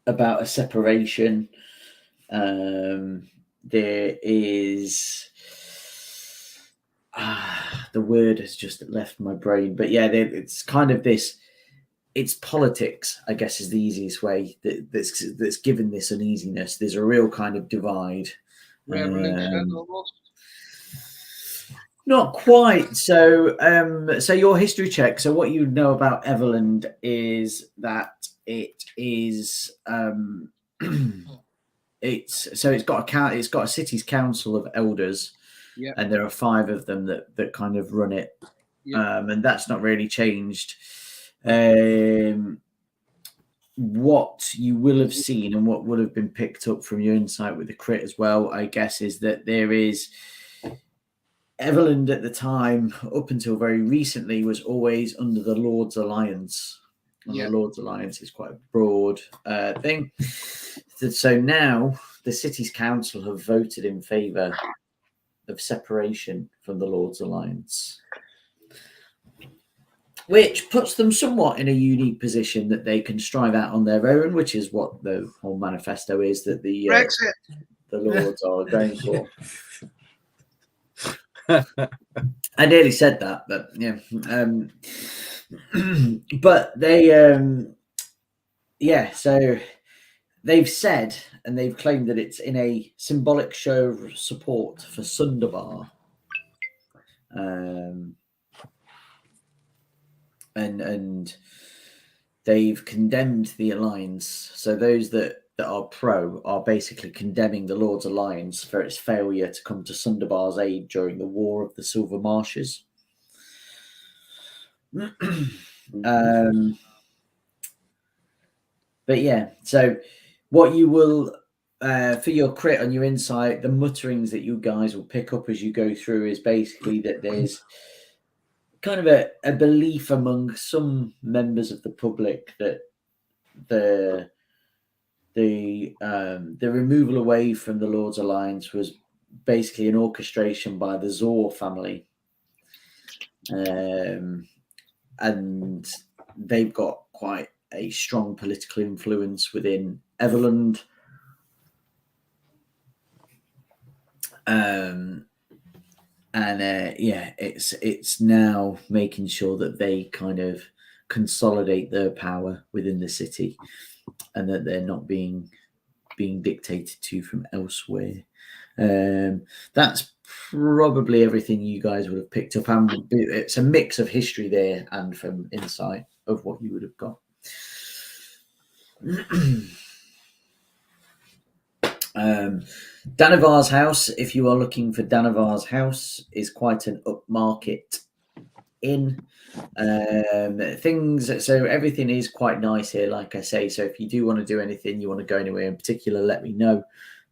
a separation. There is the word has just left my brain, but yeah, it's kind of this. It's politics, I guess, is the easiest way that's given this uneasiness. There's a real kind of divide. Revolution almost. Not quite. So, so your history check. So, what you know about Everlund is that it is. It's got a city's council of elders, Yeah. and there are 5 of them that kind of run it, and that's not really changed. What you will have seen and what would have been picked up from your insight with the crit as well, I guess, is that there is Everlund at the time, up until very recently, was always under the Lord's Alliance. And the Lord's Alliance is quite a broad thing. So now the city's council have voted in favour of separation from the Lord's Alliance, which puts them somewhat in a unique position that they can strive out on their own, which is what the whole manifesto is that the Lords are going for. I nearly said that, but yeah. But they, so they've said and they've claimed that it's in a symbolic show of support for Sundabar. And they've condemned the alliance. So those that are pro are basically condemning the Lord's Alliance for its failure to come to Sundabar's aid during the War of the Silver Marshes. But yeah, so what you will, for your crit on your insight, the mutterings that you guys will pick up as you go through is basically that there's kind of a belief among some members of the public that the removal away from the Lord's Alliance was basically an orchestration by the Zor family, and they've got quite a strong political influence within Everlund. It's now making sure that they kind of consolidate their power within the city, and that they're not being dictated to from elsewhere. That's probably everything you guys would have picked up. And it's a mix of history there and from insight of what you would have got. Danavar's house, if you are looking for Danavar's house, is quite an upmarket inn. So everything is quite nice here, like I say. So if you do want to do anything, you want to go anywhere in particular, let me know.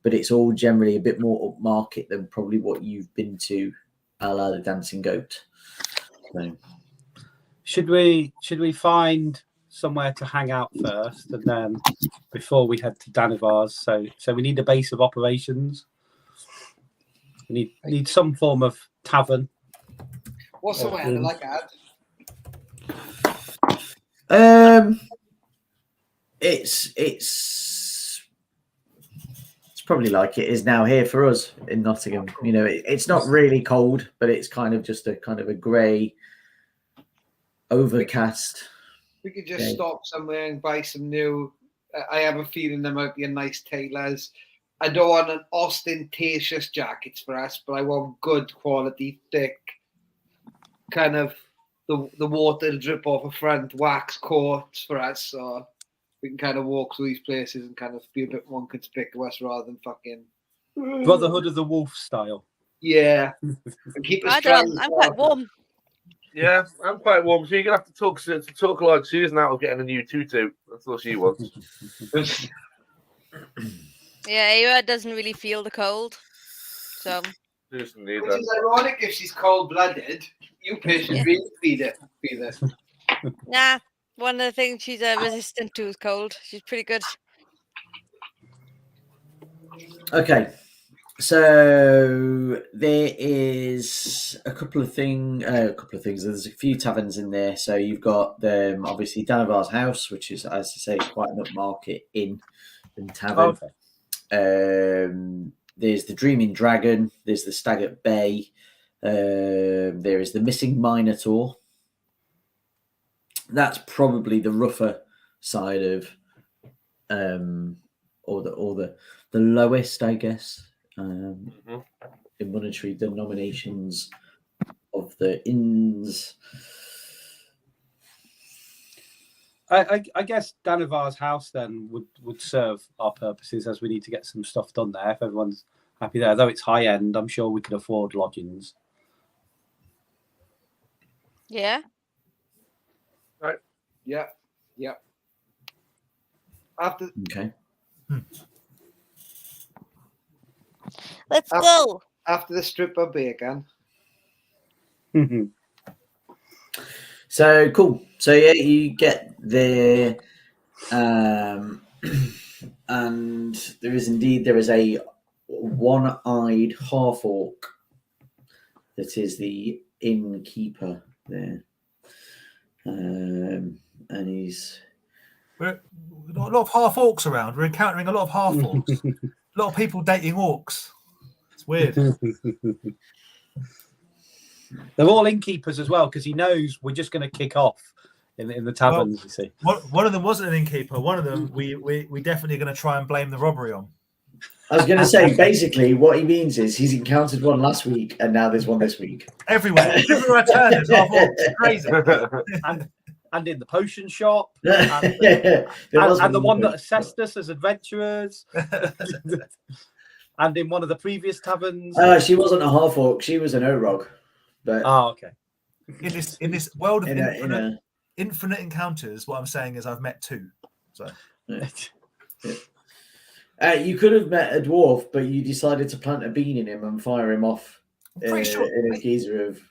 But it's all generally a bit more upmarket than probably what you've been to, a la the Dancing Goat. So. Should we find somewhere to hang out first, and then before we head to Danavar's? So we need a base of operations. We need some form of tavern. What's the way like that? It's probably like it is now here for us in Nottingham. You know, it's not really cold, but it's kind of just a kind of a grey, overcast. We could just stop somewhere and buy some new. I have a feeling there might be a nice tailors. I don't want an ostentatious jackets for us, but I want good quality, thick, kind of the water drip off a front wax coats for us, so we can kind of walk through these places and kind of be a bit more conspicuous rather than fucking Brotherhood of the Wolf style. Yeah. And keep us I'm quite warm. Yeah, I'm quite warm. So you're gonna have to talk Lord Susan out of getting a new tutu. That's all she wants. Yeah, Ava doesn't really feel the cold. So Susan Which neither. is ironic if she's cold-blooded. You patient really feed her. nah, one of the things she's resistant to is cold. She's pretty good. Okay, so there is a couple of things. There's a few taverns in there. So you've got obviously Danavar's House, which is, as I say, quite an upmarket inn and tavern. Okay. There's the Dreaming Dragon. There's the Stag at Bay. There is the Missing Minotaur. That's probably the rougher side of, or the lowest, I guess, in monetary denominations of the inns. I guess Danavar's House then would serve our purposes, as we need to get some stuff done there. If everyone's happy there, though it's high end, I'm sure we can afford lodgings. Yeah. Right. Yeah. After Okay. Let's go. after the strip of bacon. So cool. So yeah, you get there, and there is a one-eyed half-orc that is the innkeeper there, and he's. We're a lot of half orcs around. We're encountering a lot of half orcs. A lot of people dating orcs. It's weird. They're all innkeepers as well, because he knows we're just going to kick off in the taverns. Well, you see, one of them wasn't an innkeeper. One of them we definitely going to try and blame the robbery on. I was going to say, basically, what he means is he's encountered one last week, and now there's one this week. Everywhere I turn, there's half orcs. It's crazy. and in the potion shop, and the one that assessed us as adventurers, and in one of the previous taverns. She wasn't a half orc; she was an orog. But okay. In this world of in infinite encounters, what I'm saying is I've met two. So you could have met a dwarf, but you decided to plant a bean in him and fire him off in a geyser of.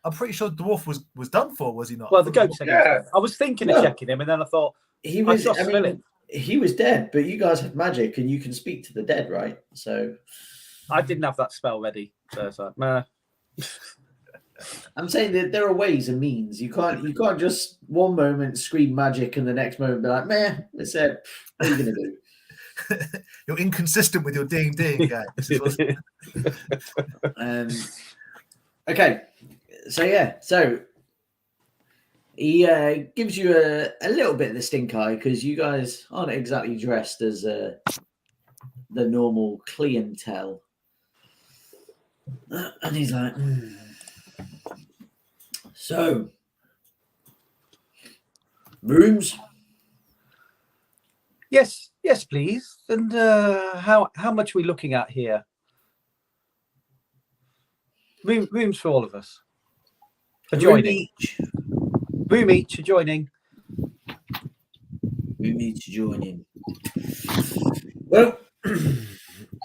I'm pretty sure dwarf was done for, was he not? Well, the goat said Yeah. I was thinking of checking him, and then I thought He was. He was dead, but you guys have magic and you can speak to the dead, right? So I didn't have that spell ready. So it's like, nah. I'm saying that there are ways and means. You can't just one moment scream magic and the next moment be like, meh, it's it. What are you gonna do? You're inconsistent with your D&D game. Okay. So he gives you a little bit of the stink eye because you guys aren't exactly dressed as the normal clientele. And he's like, So, rooms? Yes, please. And how much are we looking at here? Rooms for all of us. Adjoining. Room each adjoining. Room each adjoining. Well,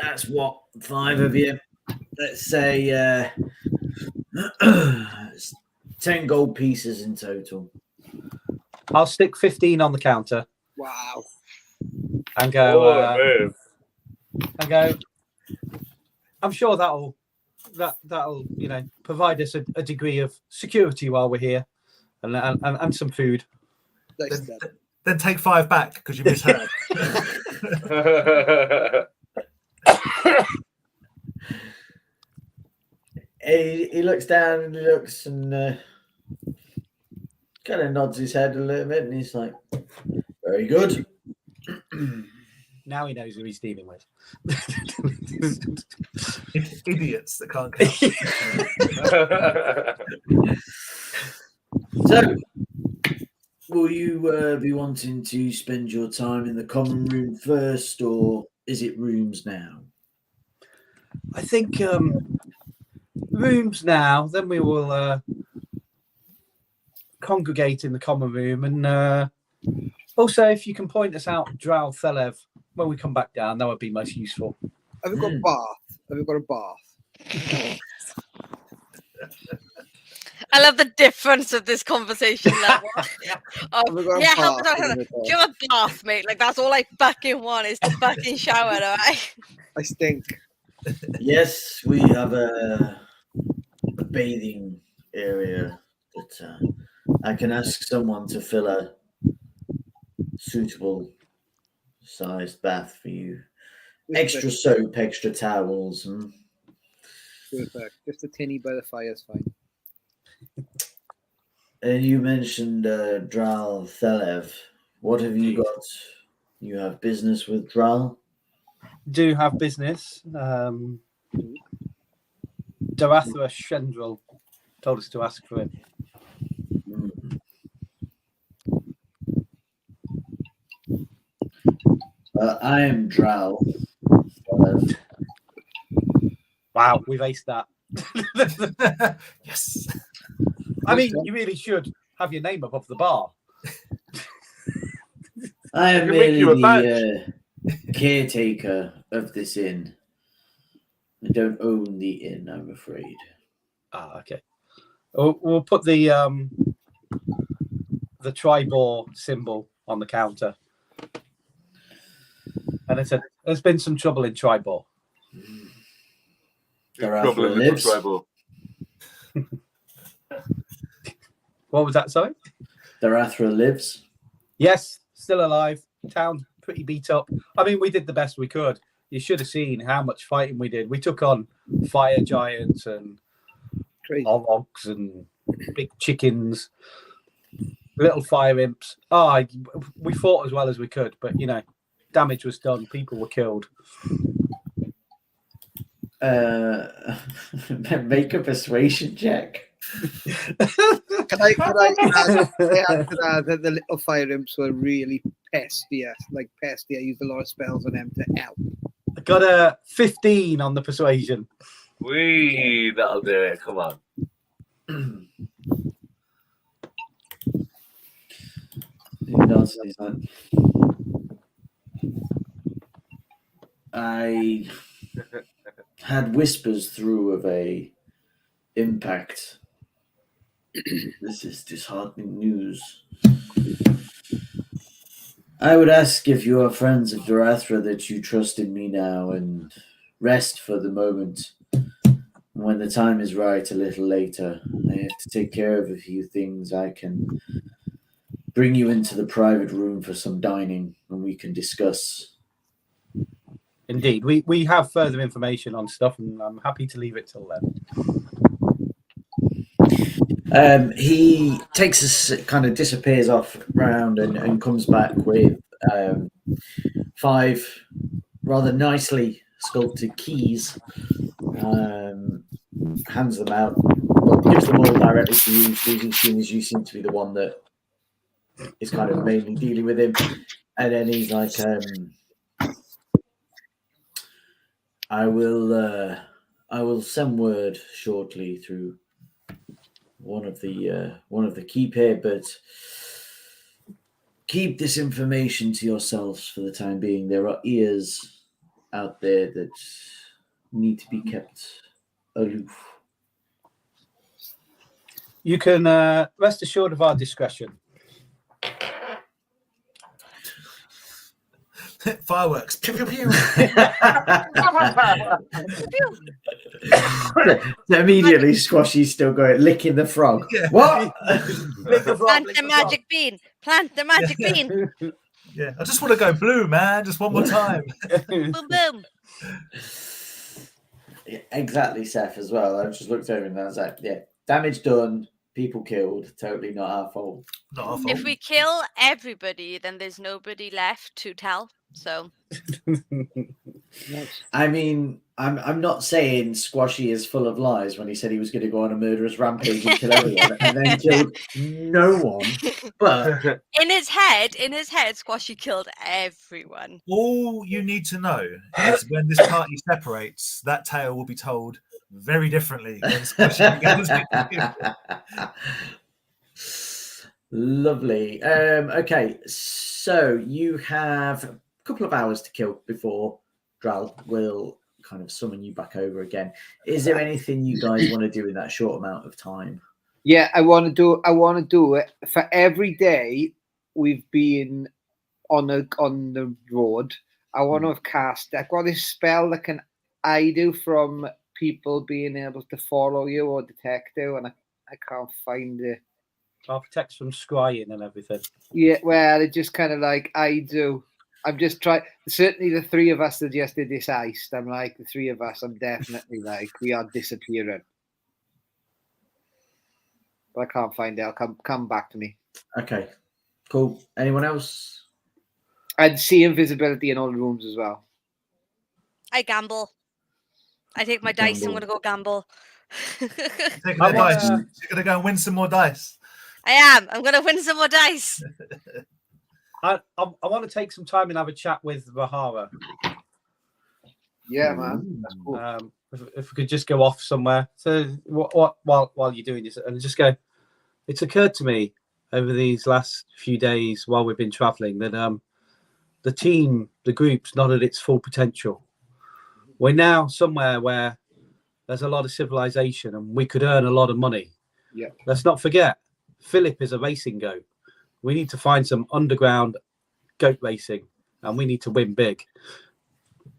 that's what, 5 of you. Let's say 10 gold pieces in total. I'll stick 15 on the counter. Wow. And go. I'm sure that'll provide us a degree of security while we're here, and some food. Then take 5 back because you misheard. He looks down and looks and kind of nods his head a little bit, and he's like, "Very good." Now he knows who he's dealing with. Idiots that can't count. So, will you be wanting to spend your time in the common room first, or is it rooms now? I think rooms now. Then we will congregate in the common room, and also if you can point us out Darathra when we come back down, that would be most useful. Have we got a bath? Have we got a bath? I love the difference of this conversation level. Have we got a Yeah, bath? do you have a bath, mate? Like, that's all I fucking want is to fucking shower, alright? I stink. Yes, we have a bathing area that I can ask someone to fill a suitable sized bath for you. Extra soap, extra towels. Perfect. Just a tinny by the fire's fine. And you mentioned Darathra. What have you got? You have business with Dral? Do have business. Darathra Shendrel told us to ask for it. I am Dral. Wow, we've aced that. Yes. I mean, you really should have your name above the bar. I am can make you a merely the caretaker of this inn. I don't own the inn, I'm afraid. Ah, okay. We'll put the tribor symbol on the counter. And it said, there's been some trouble in Tribor. Darathra lives. Tribal. What was that, sorry? Darathra lives. Yes, still alive. Town pretty beat up. I mean, we did the best we could. You should have seen how much fighting we did. We took on fire giants and orogs and big chickens, little fire imps. We fought as well as we could, but you know, damage was done. People were killed. Make a persuasion check. Can I add to that the little fire imps were really pesty? Like pesty. I used a lot of spells on them to help. I got a 15 on the persuasion. That'll do it. Come on. I had whispers through of a impact. This is disheartening news. I would ask if you are friends of Darathra that you trust in me now and rest for the moment. When the time is right, a little later, I have to take care of a few things. I can bring you into the private room for some dining and we can discuss. Indeed, we have further information on stuff, and I'm happy to leave it till then. He takes a kind of disappears off round and comes back with 5 rather nicely sculpted keys. Hands them out, gives them all directly to you, seeing as you seem to be the one that is kind of mainly dealing with him. And then he's like, I will send word shortly through one of the keep here, but keep this information to yourselves for the time being. There are ears out there that need to be kept aloof. You can rest assured of our discretion. Fireworks. Pew, pew, pew. Immediately, Squashy's still going, licking the frog. Yeah. What? Plant the magic bean. Plant the magic bean. Yeah, I just want to go blue, man. Just one more time. Boom, boom. Yeah, exactly, Seth, as well. I just looked over and I was like, yeah, damage done, people killed, totally not our fault. Not our fault. If we kill everybody, then there's nobody left to tell. So I mean, I'm not saying Squashy is full of lies when he said he was going to go on a murderous rampage and kill everyone and then killed no one. But in his head, Squashy killed everyone. All you need to know is when this party separates, that tale will be told very differently when Squashy begins with you. Lovely. Okay, so you have a couple of hours to kill before Dral will kind of summon you back over again. Is there anything you guys want to do in that short amount of time? Yeah, I want to do it for every day we've been on the road. I want to have cast. I've got this spell that can hide you from people being able to follow you or detect you, and I can't find it. I'll protect from scrying and everything. Yeah, well, it just kind of like I do. I'm just trying. Certainly, the three of us suggested this heist. I'm like, the three of us. I'm definitely like, we are disappearing. But I can't find it. I'll come back to me. Okay, cool. Anyone else? I'd see invisibility in all the rooms as well. I gamble. I take my dice. I'm going to go gamble. Taking their dice. You're going to go and win some more dice. I am. I'm going to win some more dice. I want to take some time and have a chat with Rahara. Yeah, man. That's cool. If we could just go off somewhere. So while you're doing this, and just go. It's occurred to me over these last few days while we've been traveling that the group's not at its full potential. We're now somewhere where there's a lot of civilization and we could earn a lot of money. Yeah. Let's not forget, Philip is a racing goat. We need to find some underground goat racing and we need to win big.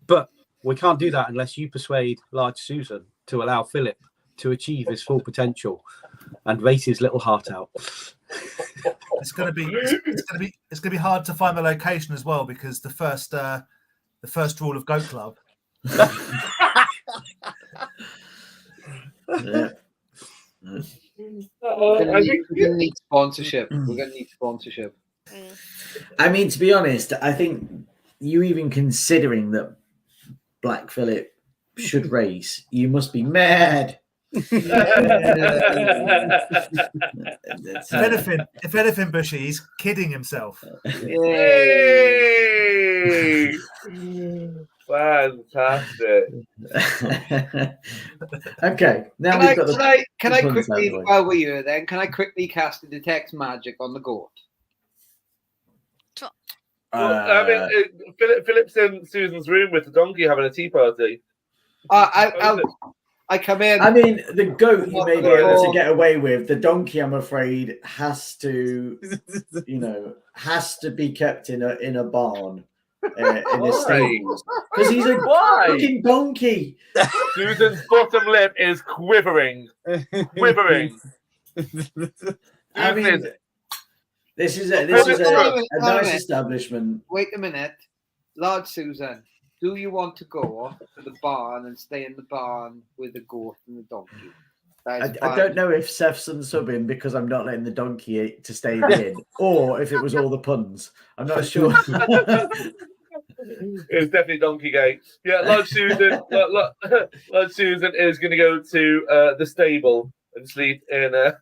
But we can't do that unless you persuade Large Susan to allow Philip to achieve his full potential and race his little heart out. It's going to be hard to find the location as well, because the first rule of Goat Club. Yeah. We're gonna need sponsorship. We're gonna need sponsorship. I mean, to be honest, I think you even considering that Black Phillip should race, you must be mad. If anything, Bushy, he's kidding himself. Hey! Fantastic. Okay, now Can I quickly, while we're here then, can I quickly cast a detect magic on the goat? Well, I mean, Philip's in Susan's room with the donkey having a tea party. I come in. I mean, the goat you may be able to get away with. The donkey, I'm afraid, has to be kept in a barn. In his stables, because he's a fucking donkey. Susan's bottom lip is quivering. I mean, this is a nice establishment. Wait a minute, Lord Susan, do you want to go to the barn and stay in the barn with the goat and the donkey? I don't know if Seth's unsubbing because I'm not letting the donkey to stay in, or if it was all the puns. I'm not sure. It's definitely Donkey Gate. Yeah, Lord Susan. Lord Susan is going to go to the stable and sleep in the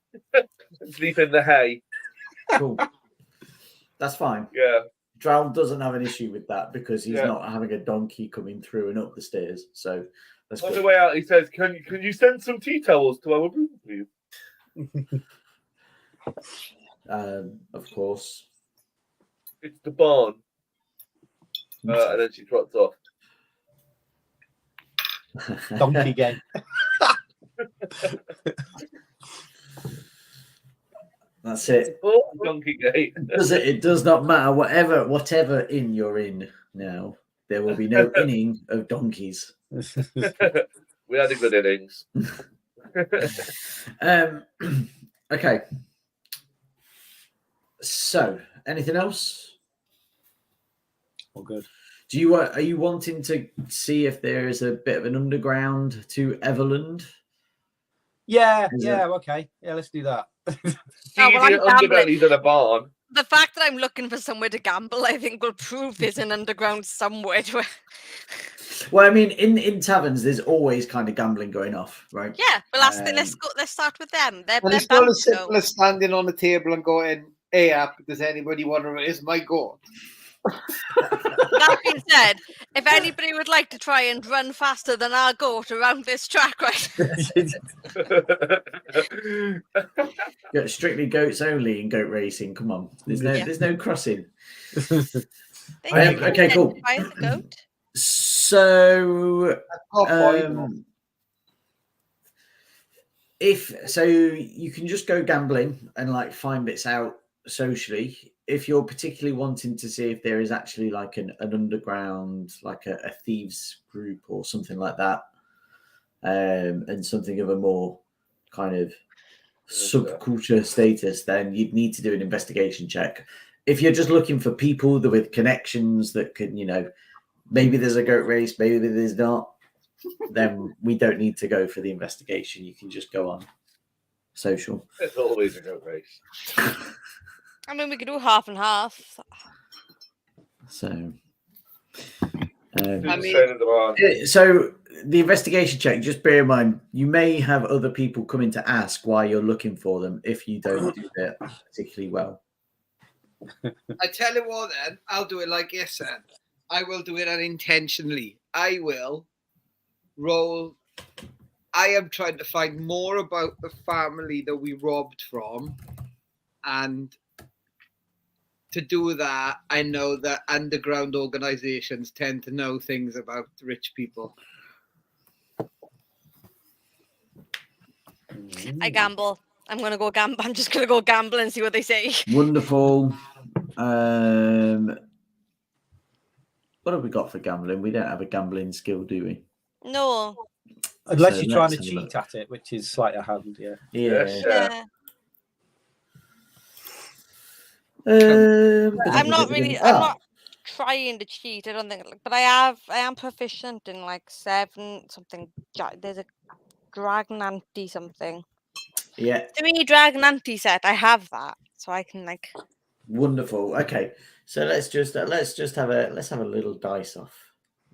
hay. Cool. That's fine. Yeah. Drow doesn't have an issue with that because he's not having a donkey coming through and up the stairs. So that's on the way out, he says, "Can you send some tea towels to our room, please?" Of course. It's the barn. And then she trots off. Donkey game. That's it. Oh, Donkey Gate. It does not matter whatever inn you're in now. There will be no inning of donkeys. We had a good innings. Okay. So, anything else? All good. Are you wanting to see if there is a bit of an underground to Everlund? Yeah, okay. Yeah, let's do that. Underbelly's in a barn. The fact that I'm looking for somewhere to gamble, I think, will prove there's an underground somewhere to. Well, I mean, in taverns, there's always kind of gambling going off, right? Yeah, well, let's go. Let's start with them. They're it's not as simple as standing on the table and going, "Hey, up, does anybody want to raise my goat?" That being said, if anybody would like to try and run faster than our goat around this track, right? Yeah, strictly goats only in goat racing. Come on, there's no crossing. They Okay, can okay, cool. identify the goat. So, Got a point. if so, you can just go gambling and like find bits out socially. If you're particularly wanting to see if there is actually like an underground, like a thieves group or something like that, and something of a more kind of subculture status, then you'd need to do an investigation check. If you're just looking for people with connections that can, maybe there's a goat race, maybe there's not, then we don't need to go for the investigation. You can just go on social. There's always a goat race. I mean, we could do half and half. So, I mean- Training demand. so the investigation check, just bear in mind, you may have other people coming to ask why you're looking for them if you don't do it particularly well. I tell you what, then I'll do it like you said. I will do it unintentionally. I will roll. I am trying to find more about the family that we robbed from, and to do that, I know that underground organizations tend to know things about rich people. I gamble. I'm gonna go gamble. I'm just gonna go gamble and see what they say. Wonderful. What have we got for gambling? We don't have a gambling skill, do we? No. Unless So you're trying to let's have a cheat look. at it, which is sleight of hand, yeah. Yes. Yeah. I'm not really. I'm not trying to cheat. I don't think. But I am proficient in like 7 something. There's a dragon anti something. Yeah, 3 dragon anti set. I have that, so I can like. wonderful. Okay, so let's just have a little dice off.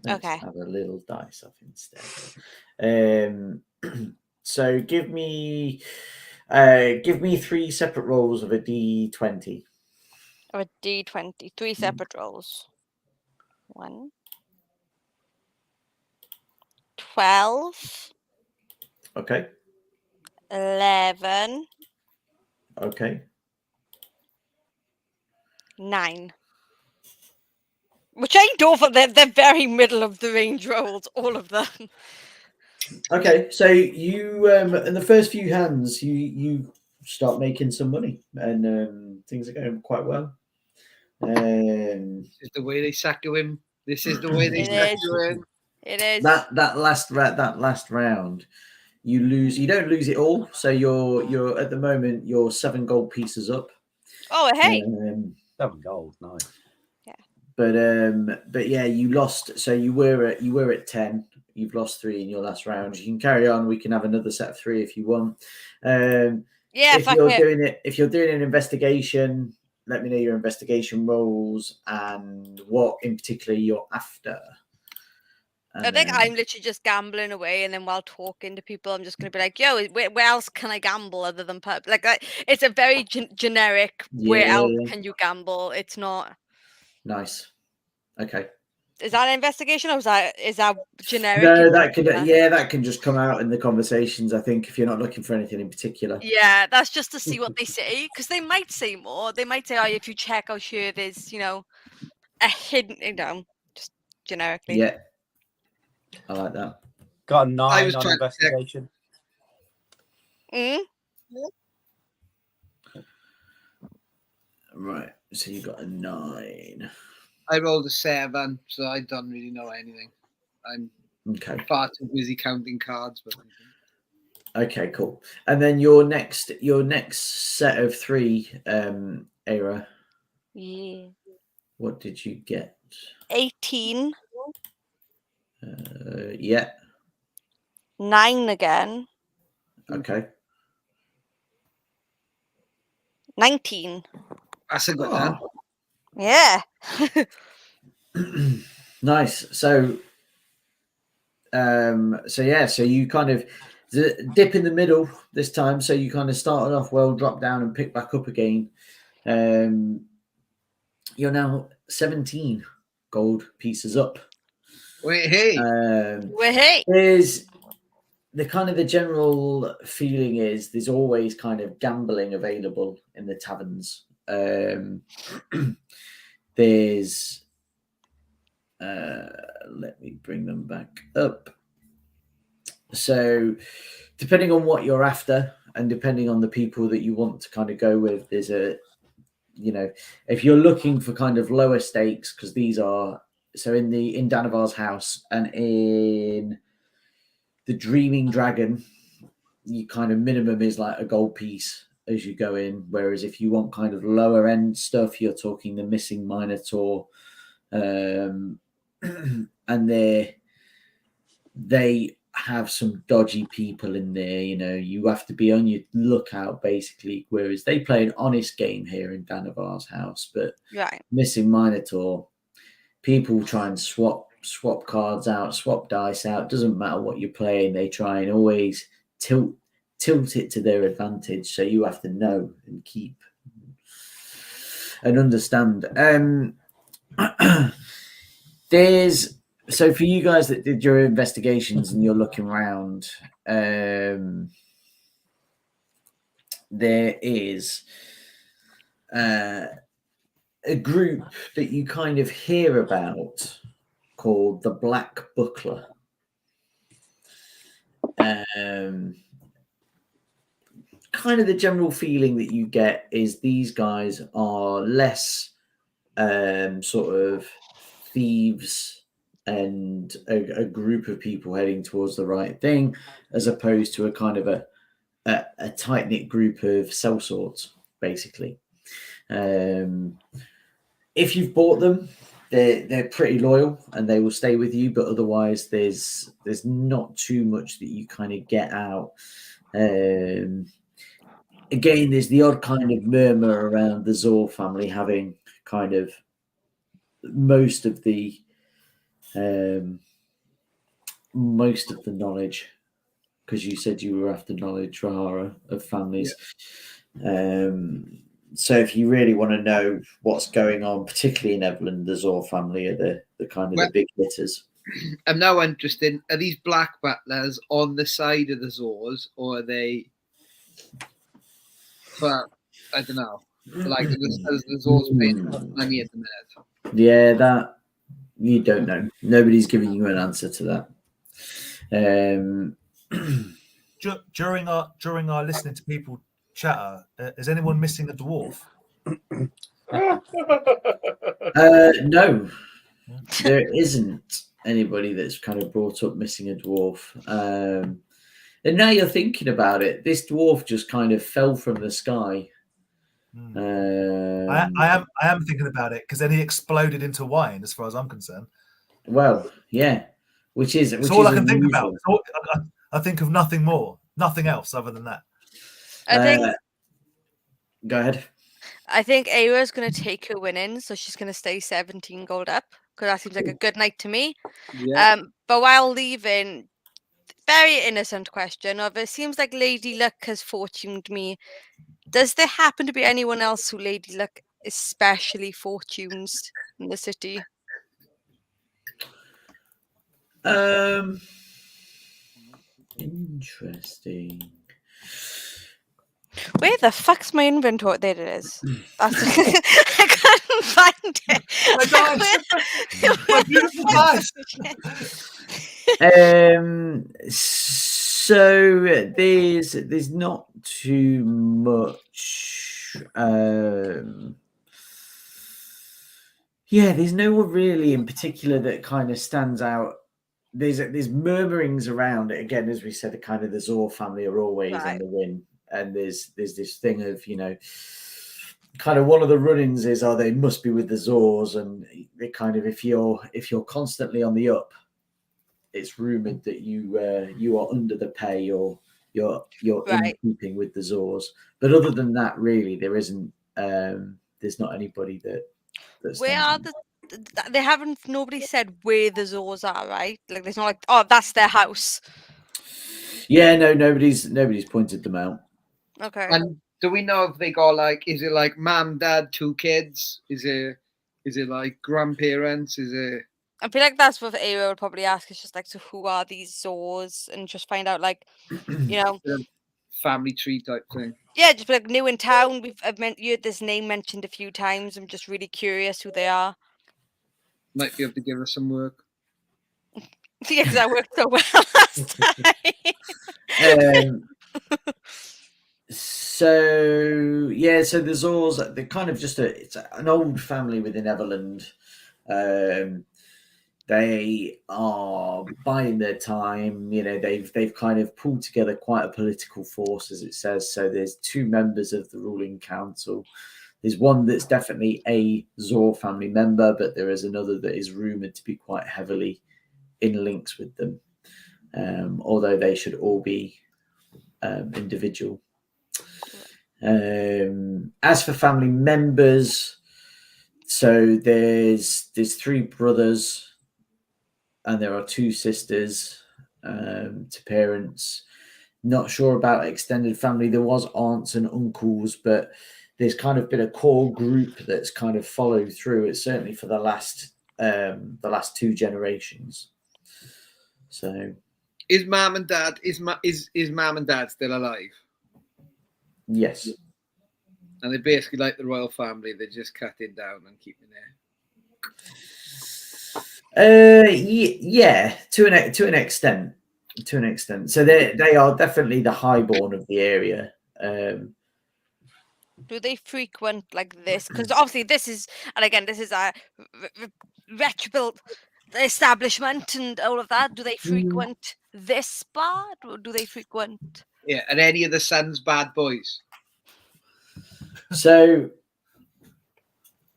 Let's Okay. have a little dice off instead. So give me 3 separate rolls of a D20. Or a D20. 3 separate rolls. 1. 12. Okay. 11. Okay. 9. Which ain't awful. They're very middle of the range rolls, all of them. Okay. So you in the first few hands, you start making some money, and things are going quite well. This is the way they sack you in. This is the way they It sack is. you in. It is. That last round, you lose. You don't lose it all. So you're at the moment you're 7 gold pieces up. Oh, hey. 7 gold, nice. But yeah, you lost. So you were at 10. You've lost 3 in your last round. You can carry on. We can have another set of 3 if you want. Yeah, if fuck you're it. doing it, if you're doing an investigation, let me know your investigation rolls and what in particular you're after. I think I'm literally just gambling away, and then while talking to people, I'm just going to be like, "Yo, where else can I gamble other than pub?" Like, it's a very generic. Where else can you gamble? It's not. Nice. Okay. Is that an investigation, or is that generic? No, that can just come out in the conversations. I think if you're not looking for anything in particular. Yeah, that's just to see what they say, because they might say more. They might say, "Oh, if you check out here, there's a hidden, just generically." Yeah, I like that. Got a 9 was on trying to check. investigation. Right. So you got a 9. I rolled a 7, so I don't really know anything. I'm Okay. far too busy counting cards. But Okay, cool. And then your next set of 3, Era. Yeah. What did you get? 18. Yeah. 9 again. Okay. 19. that's a good Oh. one. Yeah. Nice. So you kind of dip in the middle this time. So you kind of started off well, drop down and pick back up again. you're now 17 gold pieces up. Wait, hey. Hey. There's the general feeling is there's always kind of gambling available in the taverns. There's let me bring them back up. So depending on what you're after and depending on the people that you want to kind of go with, there's a, if you're looking for kind of lower stakes, because these are, so in Danavar's house and in the Dreaming Dragon, you kind of minimum is like a gold piece as you go in. Whereas if you want kind of lower end stuff, you're talking the Missing Minotaur, and they have some dodgy people in there. You have to be on your lookout basically. Whereas they play an honest game here in Danavar's house, but Right. Missing Minotaur, people try and swap cards out, swap dice out. Doesn't matter what you're playing, they try and always tilt it to their advantage. So you have to know and keep and understand. So for you guys that did your investigations and you're looking around, there is a group that you kind of hear about called the Black Buckler. Kind of the general feeling that you get is these guys are less sort of thieves and a group of people heading towards the right thing, as opposed to a kind of a tight-knit group of sellswords, basically. If you've bought them, they're pretty loyal and they will stay with you, but otherwise there's not too much that you kind of get out. Again, there's the odd kind of murmur around the Zor family having kind of most of the knowledge, because you said you were after knowledge, Rahara, of families. Yeah. So if you really want to know what's going on, particularly in Everlund, the Zor family are the kind of the big hitters. I'm now interested. Are these black butlers on the side of the Zors, or are they? But I don't know. Like the Zors paying money at the minute. Yeah, that you don't know. Nobody's giving you an answer to that. During our listening to people chatter, is anyone missing a dwarf? No, there isn't anybody that's kind of brought up missing a dwarf. And now you're thinking about it, this dwarf just kind of fell from the sky. I am thinking about it because then he exploded into wine, as far as I'm concerned. Well, yeah, which is all I can think about. I think of nothing more, nothing else other than that. I think. Go ahead. I think Aira's going to take her winnings, so she's going to stay 17 gold up, because that seems like a good night to me. Yeah. But while leaving, very innocent question of, it seems like Lady Luck has fortuned me. Does there happen to be anyone else who Lady Luck especially fortunes in the city? Interesting. Where the fuck's my inventory? There it is. I couldn't find it. My beautiful dice. So there's not too much. There's no one really in particular that kind of stands out. There's murmurings around it again, as we said. The kind of the Zor family are always on the win, and there's this thing of kind of one of the run-ins is, they must be with the Zors, and they kind of if you're constantly on the up, it's rumored that you are under the pay or you're in keeping with the Zors. But other than that, really, there isn't. There's not anybody that's. Where are the? They haven't. Nobody said where the Zors are, right? Like, there's not like, oh, that's their house. Yeah, no, nobody's pointed them out. Okay. And do we know if they got is it like mom, dad, 2 kids? Is it Is it like grandparents? Is it? I feel like that's what Aero would probably ask. It's just like, so who are these Zors? And just find out, like, you know, Family tree type thing. yeah, just be like new in town. You heard this name mentioned a few times. I'm just really curious who they are. Might be able to give us some work. Yeah, because that worked so well last time. So yeah, so the Zors, they're kind of just it's an old family within Everlund. They are biding their time. You know, they've kind of pulled together quite a political force, as it says. So there's 2 members of the ruling council. There's one that's definitely a Zor family member, but there is another that is rumored to be quite heavily in links with them. Although they should all be individual. As for family members, so there's 3 brothers and there are 2 sisters to parents. Not sure about extended family. There was aunts and uncles, but there's kind of been a core group that's kind of followed through. It's certainly for the last 2 generations. So is mum and dad still alive? Yes. And they're basically like the royal family. They're just cutting down and keeping there. Yeah, to an extent. So they are definitely the highborn of the area. Do they frequent like this? Because obviously this is a reputable establishment and all of that. Do they frequent this bar? Or do they frequent? Yeah, and any of the sons bad boys? So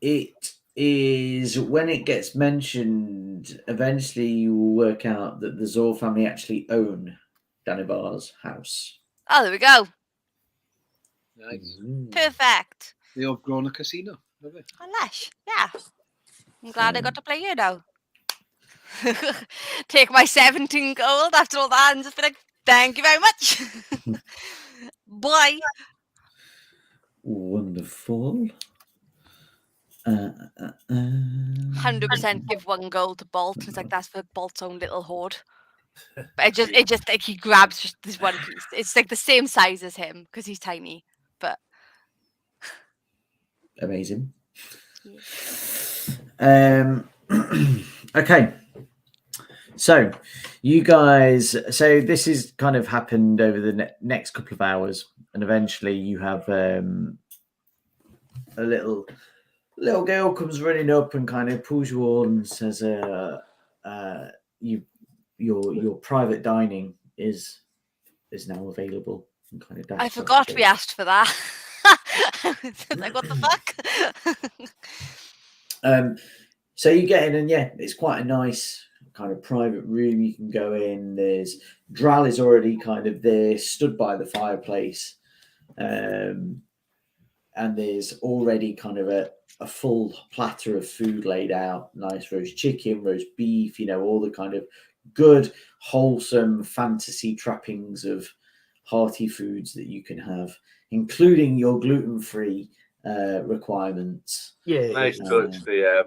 it is when it gets mentioned, eventually you will work out that the Zor family actually own Danibar's house. Oh, there we go. Nice. Perfect. They have grown a casino, have they? Oh, lush. Yeah. I'm glad I got to play here now. Take my 17 gold after all that and just be like, thank you very much. Bye. Wonderful. 100% give 1 gold to Bolt. It's like that's for Bolt's own little hoard. But it just like he grabs just this one piece. It's like the same size as him because he's tiny. But amazing. Okay. So you guys, so this has kind of happened over the next couple of hours, and eventually you have a little girl comes running up and kind of pulls you all and says, your private dining is now available. And kind of I forgot we asked for that. Like, what the fuck? So you get in and yeah, it's quite a nice kind of private room. You can go in. There's Dral is already kind of there, stood by the fireplace. And there's already kind of a full platter of food laid out. Nice roast chicken, roast beef, you know, all the kind of good, wholesome fantasy trappings of hearty foods that you can have, including your gluten-free requirements. Yeah. Nice touch, Yeah.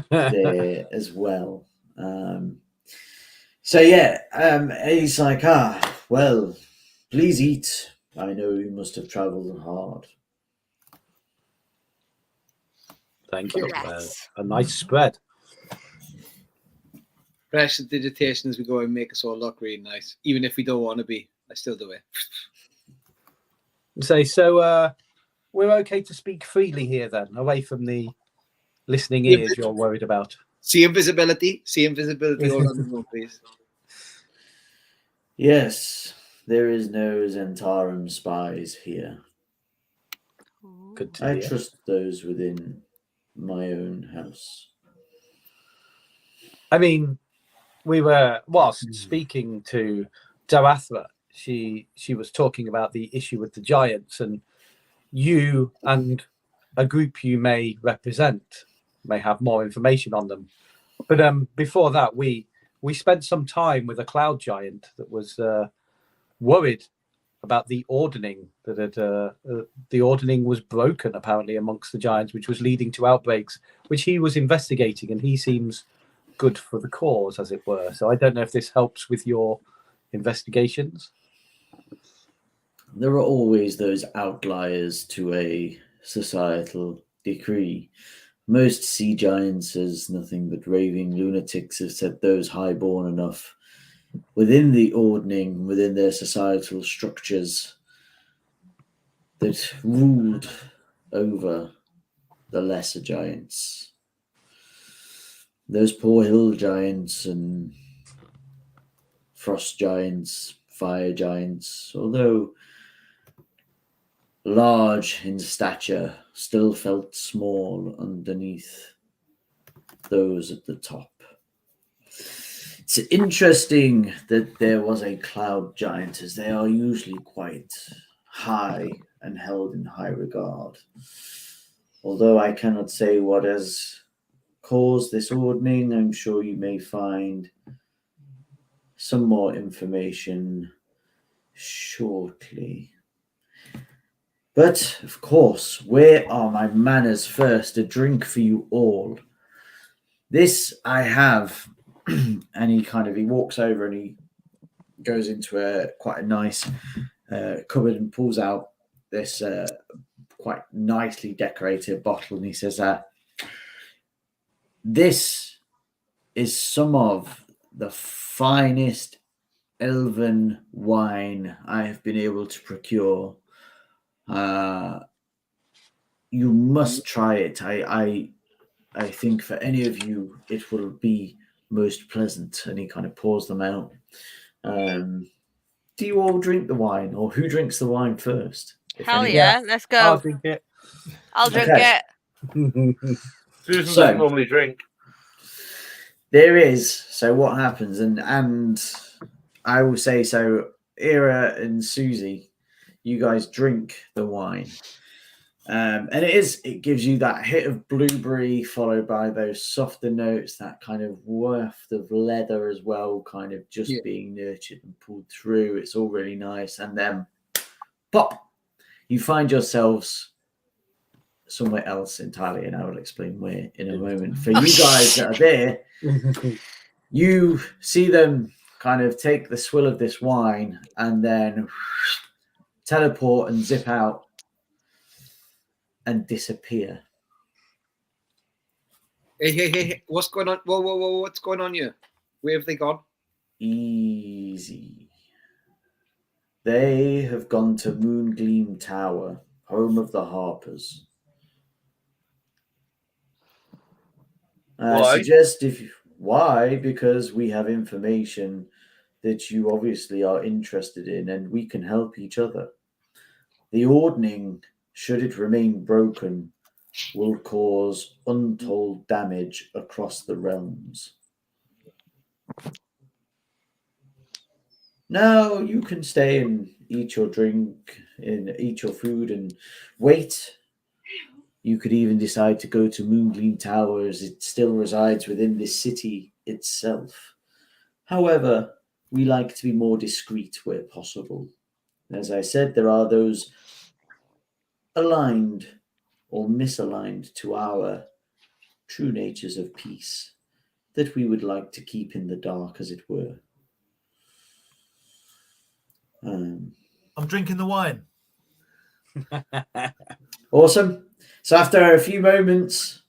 there as well. So yeah, he's like, well, please eat. I know you must have traveled hard. Thank you. Yes. A nice spread. Precious digitation as we go and make us all look really nice. Even if we don't want to be, I still do it. So we're okay to speak freely here then, away from the listening ears you're worried about. See invisibility all on the room, please. Yes, there is no Zentarum spies here. Good to I hear. trust those within my own house. I mean, we were whilst speaking to Darathra, she was talking about the issue with the giants, and you and a group you may represent may have more information on them. But before that, we spent some time with a cloud giant that was worried about the ordning that the ordning was broken apparently amongst the giants, which was leading to outbreaks, which he was investigating, and he seems good for the cause, as it were. So I don't know if this helps with your investigations. There are always those outliers to a societal decree. Most sea giants, as nothing but raving lunatics, have set those highborn enough within the ordning, within their societal structures, that ruled over the lesser giants. Those poor hill giants and frost giants, fire giants, although large in stature, still felt small underneath those at the top. It's interesting that there was a cloud giant, as they are usually quite high and held in high regard. Although I cannot say what has caused this ordning, I'm sure you may find some more information shortly. But, of course, where are my manners first? A drink for you all. This I have, and he walks over and he goes into quite a nice cupboard and pulls out this quite nicely decorated bottle, and he says, this is some of the finest elven wine I have been able to procure. You must try it. I think for any of you it will be most pleasant. And he kind of pours them out. Do you all drink the wine, or who drinks the wine first? Hell yeah, let's go. I'll drink it. I'll drink Okay. it. Susan doesn't normally drink. There is. So what happens, and I will say so, Ira and Susie, you guys drink the wine. And it gives you that hit of blueberry followed by those softer notes, that kind of waft of leather as well, kind of just being nurtured and pulled through. It's all really nice. And then pop, you find yourselves somewhere else entirely, and I will explain where in a moment. For you guys that are there, you see them kind of take the swill of this wine and then teleport and zip out and disappear. Hey, what's going on? Whoa, what's going on here? Where have they gone? Easy. They have gone to Moongleam Tower, home of the Harpers. Why? Why? Because we have information that you obviously are interested in, and we can help each other. The ordning, should it remain broken, will cause untold damage across the realms. Now you can stay and eat your drink and eat your food and wait. You could even decide to go to Moongleam Tower, as it still resides within this city itself. However, we like to be more discreet where possible. As I said, there are those aligned or misaligned to our true natures of peace that we would like to keep in the dark, as it were. I'm drinking the wine. Awesome. So after a few moments,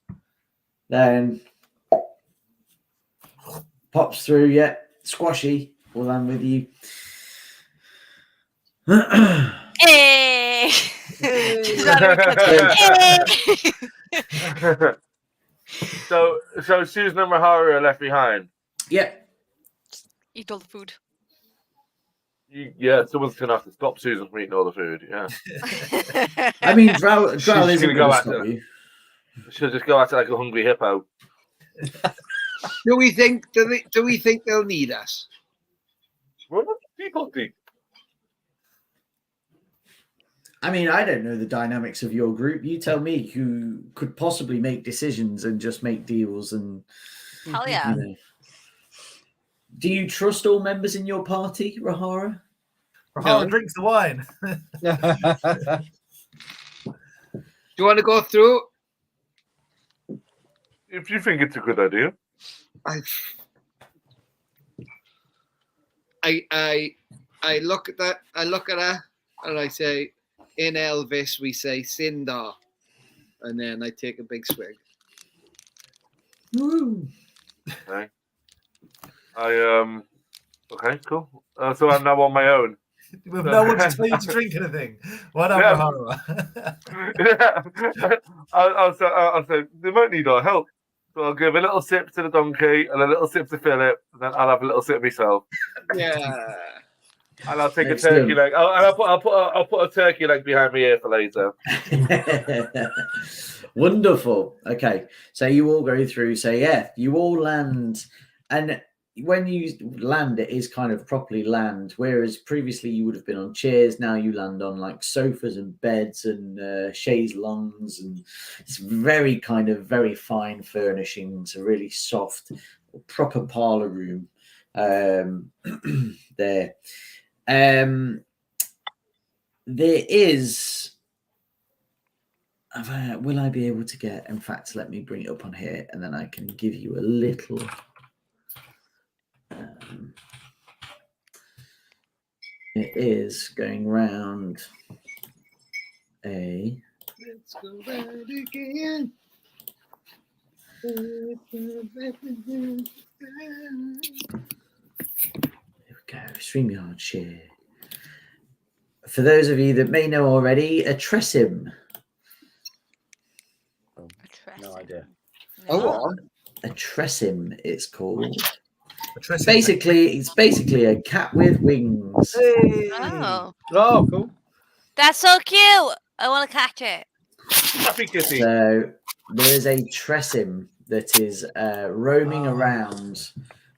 then pops through, squashy, will land with you. Hey! So Susan and Rahara are left behind. Yep. Eat all the food. Someone's gonna have to stop Susan from eating all the food. Yeah, I mean, Drow She's isn't gonna going go to back stop to- you. she'll just go out like a hungry hippo. Do we think they'll need us? What do people think? I mean, I don't know the dynamics of your group. You tell me who could possibly make decisions and just make deals. And Hell yeah. you know. Do you trust all members in your party, Rahara? Rahara drinks the wine. Do you want to go through? If you think it's a good idea. I look at that. I look at her, and I say, in Elvis, we say Sindar, and then I take a big swig. Okay. Okay, cool. So I'm now on my own. With no one to tell you to drink anything. Well done, Yeah. Rahara. I'll say they won't need our help. So I'll give a little sip to the donkey and a little sip to Philip, and then I'll have a little sip myself. Yeah. And I'll take Excellent. a turkey leg. I'll put a turkey leg behind my ear for later. Wonderful. Okay, so you all go through. So yeah, you all land, and when you land, it is kind of properly land. Whereas previously you would have been on chairs, now you land on like sofas and beds and chaise longues, and it's very fine furnishings. A really soft, proper parlor room there. There is. Will I be able to get? In fact, let me bring it up on here, and then I can give you a little. It is going round a. Let's go round again. There we go. StreamYard share. For those of you that may know already, a Tressim. No idea. Oh, what? A Tressim, it's called. Patricia. It's basically a cat with wings. Hey. Oh, Oh, cool. that's so cute. I want to catch it. Happy kitty. So there is a Tressim that is roaming around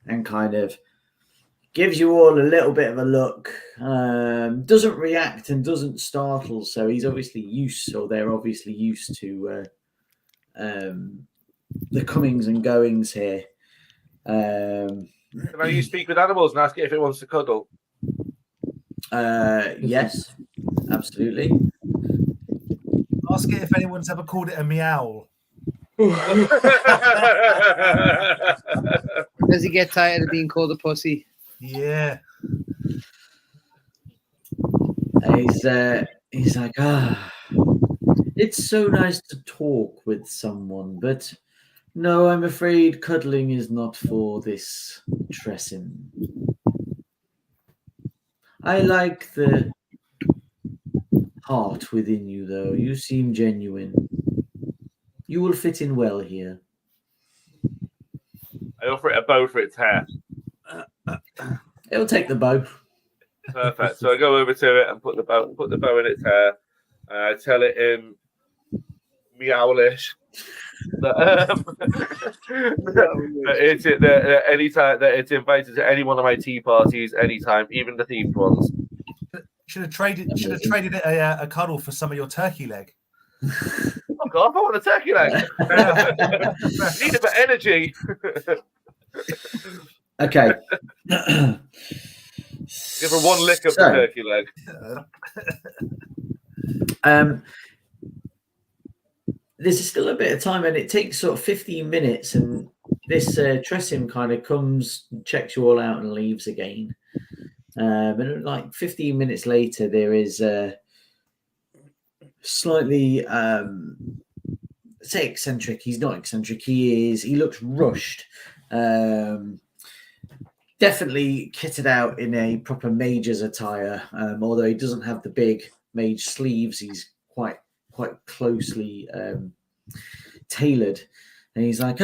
and kind of gives you all a little bit of a look. Doesn't react and doesn't startle. So he's obviously used, or they're obviously used to the comings and goings here. Can I speak with animals and ask it if it wants to cuddle? Yes, absolutely. Ask it if anyone's ever called it a meow. Does he get tired of being called a pussy? Yeah. He's like, it's so nice to talk with someone, but no, I'm afraid cuddling is not for this Tressim. I like the heart within you, though. You seem genuine. You will fit in well here. I offer it a bow for its hair. It'll take the bow. Perfect. So I go over to it and put the bow in its hair. I tell it in meowlish that it's invited to any one of my tea parties anytime, even the themed ones. Should have traded it a cuddle for some of your turkey leg. Oh God, I want a turkey leg. Need a bit of energy. Okay. Give her one lick of the turkey leg. This is still a bit of time, and it takes sort of 15 minutes, and this Tressim kind of comes, checks you all out, and leaves again. And like 15 minutes later, there is slightly, say eccentric. He's not eccentric. He looks rushed. Definitely kitted out in a proper mage's attire, although he doesn't have the big mage sleeves. He's quite closely tailored, and he's like,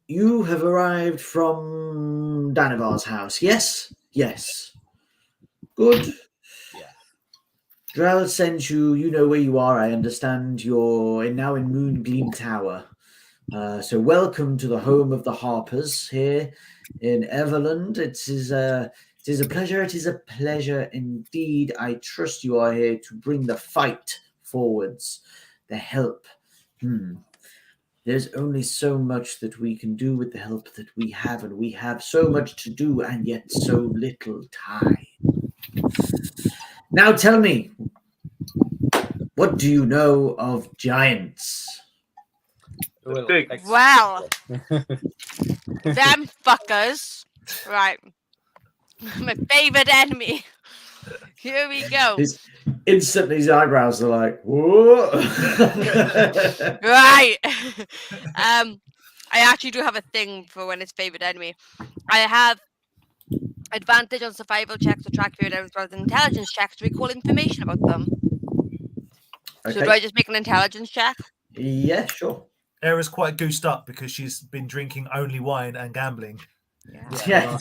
you have arrived from Danivar's house. Yes, good. Yeah. Drell sent you. You know where you are, I understand. You're now in Moongleam Tower. So welcome to the home of the Harpers here in Everlund. It is a pleasure. It is a pleasure indeed. I trust you are here to bring the fight forwards, the help. There's only so much that we can do with the help that we have, and we have so much to do and yet so little time. Now tell me, what do you know of giants? Well, Big. Well, them fuckers. Right. My favorite enemy. Here we go. Instantly, his eyebrows are like, whoa. Right. I actually do have a thing for when it's favorite enemy. I have advantage on survival checks to track favorite enemies, rather than intelligence checks to recall information about them. So do I just make an intelligence check? Yeah, sure. Era's quite goosed up because she's been drinking only wine and gambling. Yeah.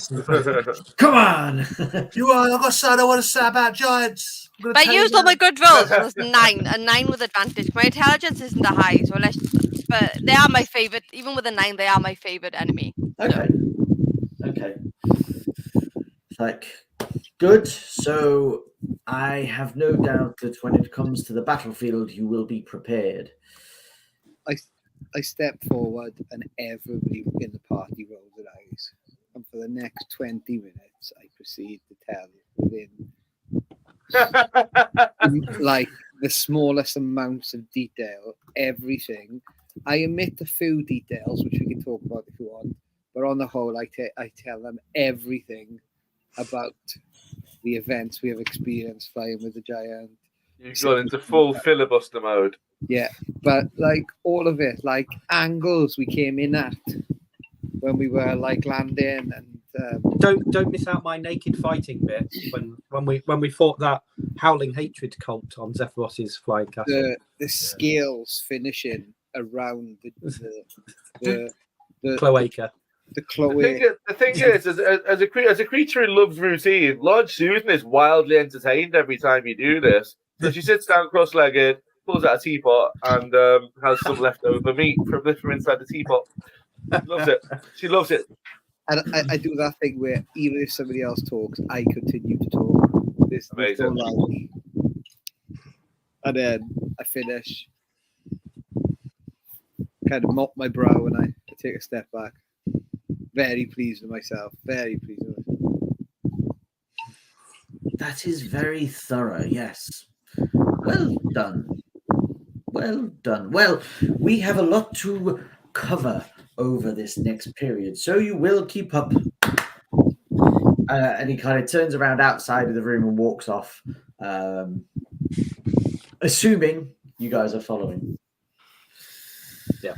Come on. I've got something I want to say about giants. But I used all my good rolls. So it's 9. A 9 with advantage. My intelligence isn't that high, so but they are my favorite. Even with a 9, they are my favorite enemy. Okay. Okay. Like, good. So I have no doubt that when it comes to the battlefield, you will be prepared. I step forward and everybody in the party rolls their eyes. And for the next 20 minutes, I proceed to tell within like the smallest amounts of detail, everything. I omit a few details, which we can talk about if you want. But on the whole, I tell them everything about the events we have experienced flying with the giant. You've gone into full filibuster mode. Yeah, but like all of it, like angles we came in at when we were like landing, and Don't miss out my naked fighting bit when we fought that howling hatred cult on Zephyros's flying castle. the scales finishing around the Cloaca. The cloaca. The thing is, as a creature who loves routine, Lord Susan is wildly entertained every time you do this. So she sits down cross-legged, pulls out a teapot, and has some leftover meat from inside the teapot. Loves it. She loves it. And I do that thing where even if somebody else talks, I continue to talk. This Amazing. And then I finish, kind of mop my brow, and I take a step back. Very pleased with myself. Very pleased with myself. That is very thorough, yes. Well done. Well done. Well, we have a lot to cover over this next period, so you will keep up. And he kind of turns around outside of the room and walks off, assuming you guys are following. Yeah.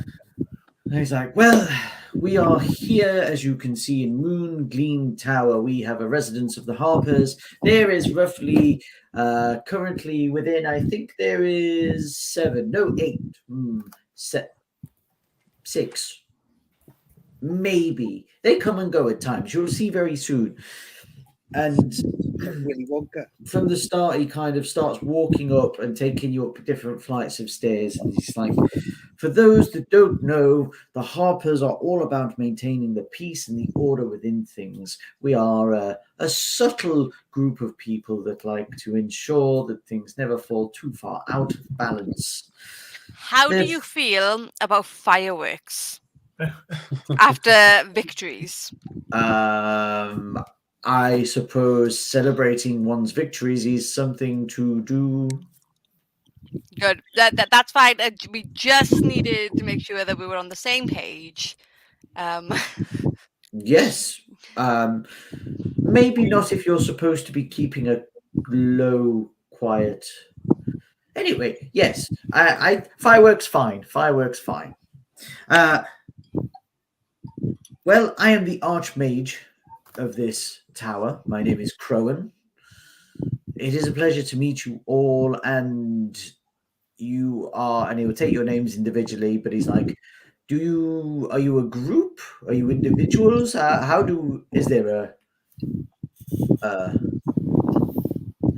And he's like, well, we are here, as you can see, in Moon Gleam Tower. We have a residence of the Harpers. There is roughly, currently within, I think there is 6. Maybe. They come and go at times. You'll see very soon. And Willy Wonka. From the start, he kind of starts walking up and taking you up different flights of stairs. And he's like, for those that don't know, the Harpers are all about maintaining the peace and the order within things. We are a subtle group of people that like to ensure that things never fall too far out of balance. How do you feel about fireworks after victories? I suppose celebrating one's victories is something to do. Good. That's fine. We just needed to make sure that we were on the same page. Yes. Maybe not if you're supposed to be keeping a low, quiet. Anyway, yes. I fireworks fine. Fireworks fine. Well, I am the Archmage of this tower. My name is Crowan. It is a pleasure to meet you all, and you are, and he will take your names individually, but he's like, are you a group? Are you individuals? Is there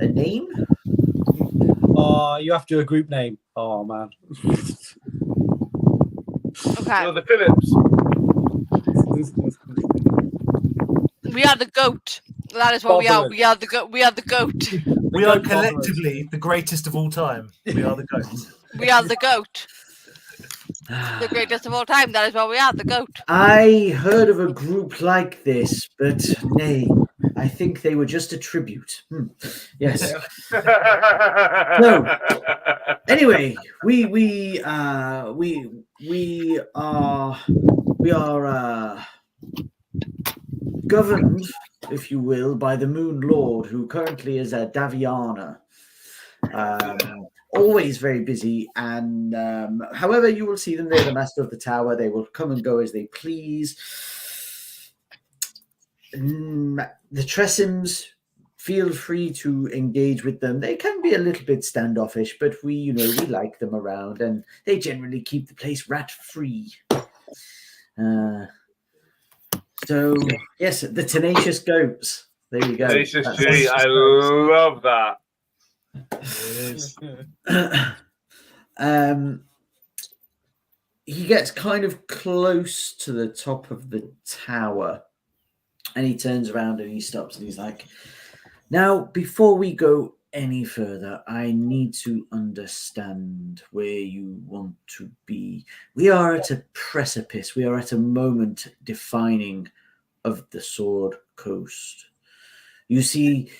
a name? You have to do a group name. Oh, man. Okay. The Phillips. We are the goat. That is what we are. We are the goat. We are the goat. We are collectively the greatest of all time. We are the goat. We are the goat. The greatest of all time. That is what we are, the goat. I heard of a group like this, but nay, I think they were just a tribute. Yes. So, anyway, we are governed, if you will, by the Moon Lord, who currently is a Daviana. Always very busy, and however, you will see them. They're the master of the tower. They will come and go as they please. The Tressims, feel free to engage with them. They can be a little bit standoffish, but we like them around, and they generally keep the place rat-free. So, yes, the tenacious goats. There you go. Tenacious G, I love that. He gets kind of close to the top of the tower, and he turns around and he stops and he's like, now, before we go any further, I need to understand where you want to be. We are at a precipice. We are at a moment defining of the Sword Coast. You see,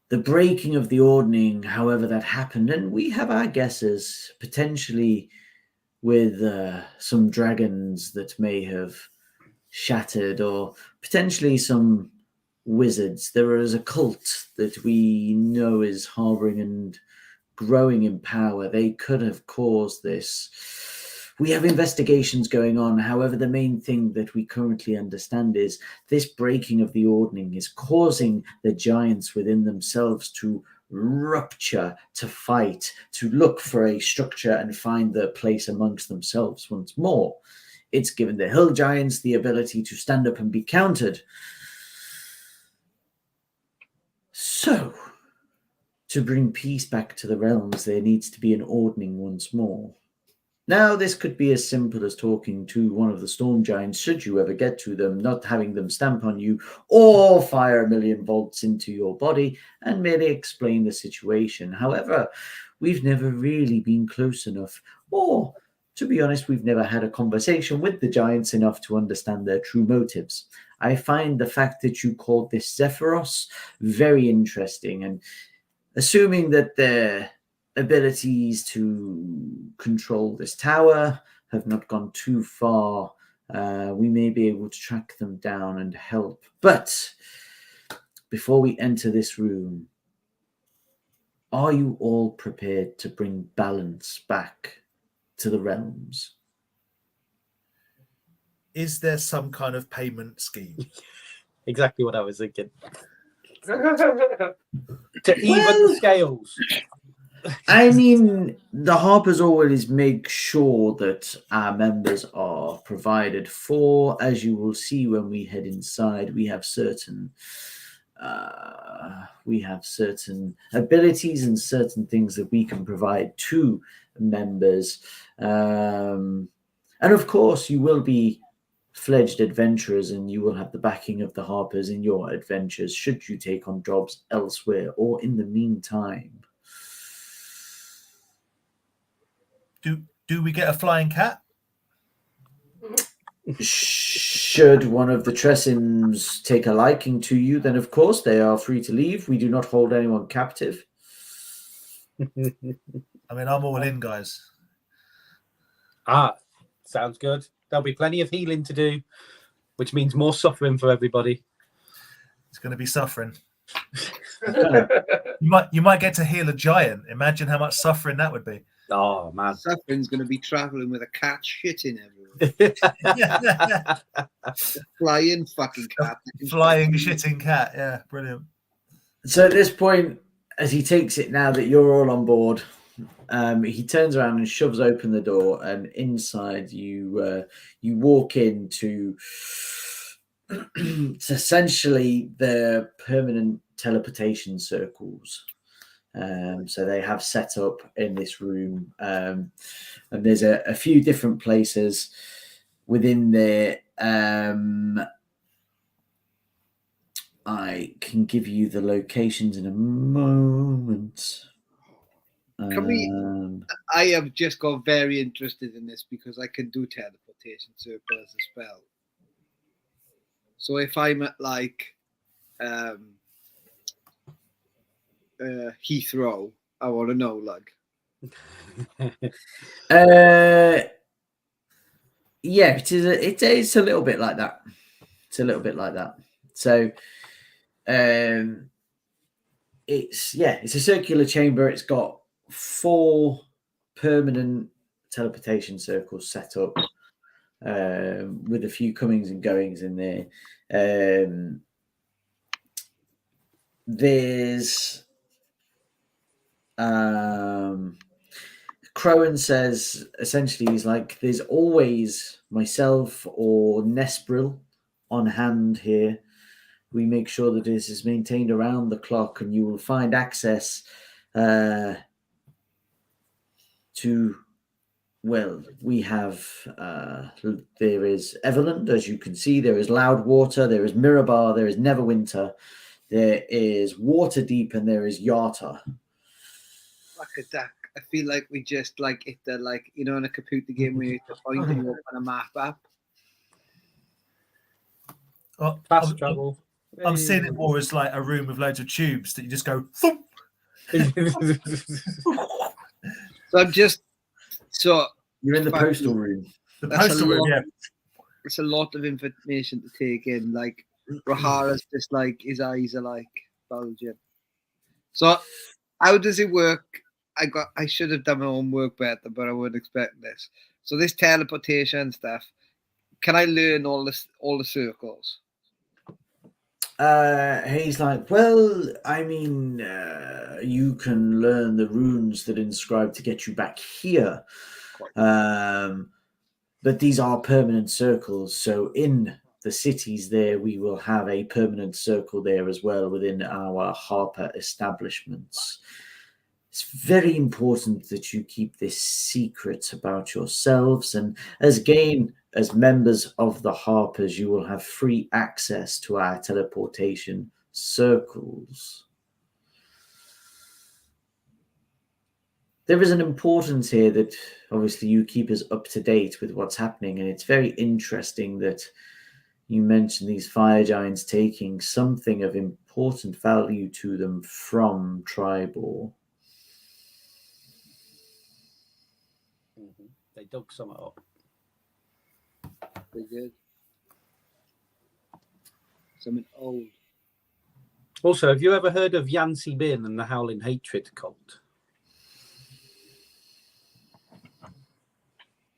the breaking of the ordning, however that happened, and we have our guesses, potentially with some dragons that may have shattered, or potentially some wizards. There is a cult that we know is harboring and growing in power. They could have caused this. We have investigations going on. However, the main thing that we currently understand is this breaking of the ordning is causing the giants within themselves to rupture, to fight, to look for a structure and find their place amongst themselves once more. It's given the hill giants the ability to stand up and be countered. So, to bring peace back to the realms, there needs to be an ordning once more. Now, this could be as simple as talking to one of the storm giants, should you ever get to them, not having them stamp on you or fire 1,000,000 volts into your body, and merely explain the situation. However, we've never really been close enough, or to be honest, we've never had a conversation with the giants enough to understand their true motives. I find the fact that you called this Zephyros very interesting, and assuming that their abilities to control this tower have not gone too far, we may be able to track them down and help. But before we enter this room, are you all prepared to bring balance back to the realms? Is there some kind of payment scheme? Exactly what I was thinking. To even the scales. I mean, the Harpers always make sure that our members are provided for. As you will see when we head inside, we have certain abilities and certain things that we can provide to members. And of course, you will be fledged adventurers, and you will have the backing of the Harpers in your adventures should you take on jobs elsewhere or in the meantime. Do we get a flying cat? Should one of the Tressims take a liking to you, then of course they are free to leave. We do not hold anyone captive. I mean, I'm all in, guys. Sounds good. There'll be plenty of healing to do, which means more suffering for everybody. It's going to be suffering. You might get to heal a giant. Imagine how much suffering that would be. Oh, man. Suffering's going to be traveling with a cat shitting everywhere. Flying fucking cat. Flying shitting cat. Yeah, brilliant. So at this point, as he takes it, now that you're all on board, he turns around and shoves open the door, and inside you walk into it's essentially the permanent teleportation circles. So they have set up in this room, and there's a few different places within there. I can give you the locations in a moment. Can we? I have just got very interested in this because I can do teleportation circle as a spell. So if I'm at like Heathrow, I want to know like. Yeah, it is a little bit like that. It's a little bit like that. So it's a circular chamber. It's got 4 permanent teleportation circles set up with a few comings and goings in there. There's Crowan says essentially he's like, there's always myself or Nespril on hand here. We make sure that this is maintained around the clock, and you will find access to, well, we have, there is Everlund, as you can see, there is Loudwater, there is Mirabar, there is Neverwinter, there is Waterdeep, and there is Yarta. Look at that. I feel like we just like hit the like, you know, in a computer game where you hit the point and you open a map up. Fast travel. I'm seeing it more as like a room with loads of tubes that you just go thump. So You're in the postal room. The postal room, yeah. It's a lot of information to take in. Like Rahara's just like, his eyes are like bulging. So how does it work? I should have done my homework better, but I wouldn't expect this. So this teleportation stuff, can I learn all the circles? He's like, well, I mean, you can learn the runes that inscribe to get you back here. But these are permanent circles. So in the cities there, we will have a permanent circle there as well within our Harper establishments. It's very important that you keep this secret about yourselves. And as members of the Harpers, you will have free access to our teleportation circles. There is an importance here that obviously you keep us up to date with what's happening. And it's very interesting that you mentioned these fire giants taking something of important value to them from Tribor. They dug some up. They did. Something old. Also, have you ever heard of Yancy Bin and the Howling Hatred cult?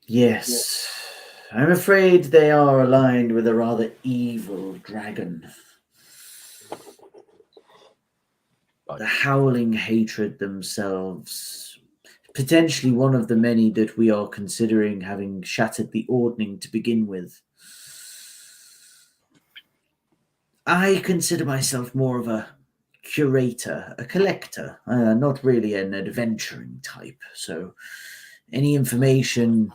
Yes. I'm afraid they are aligned with a rather evil dragon. The Howling Hatred themselves, potentially one of the many that we are considering having shattered the Ordning to begin with. I consider myself more of a curator, a collector, not really an adventuring type. So any information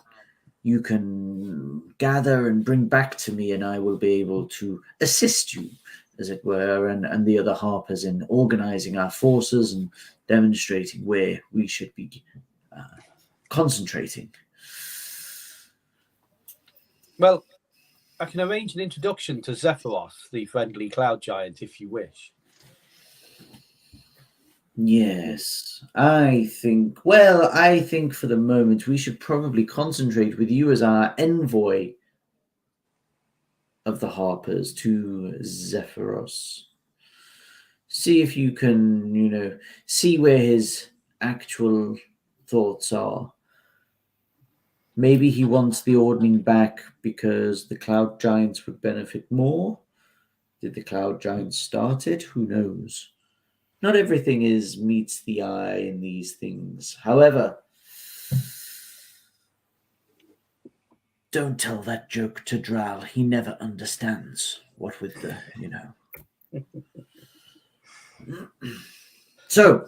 you can gather and bring back to me, and I will be able to assist you, as it were, and the other Harpers in organizing our forces and demonstrating where we should be concentrating. Well, I can arrange an introduction to Zephyros, the friendly cloud giant, if you wish. Yes, I think for the moment we should probably concentrate with you as our envoy of the Harpers to Zephyros. See if you can, see where his actual thoughts are. Maybe he wants the Ordning back because the Cloud Giants would benefit more. Did the Cloud Giants start it? Who knows? Not everything meets the eye in these things. However, don't tell that joke to Dral. He never understands what with the, So,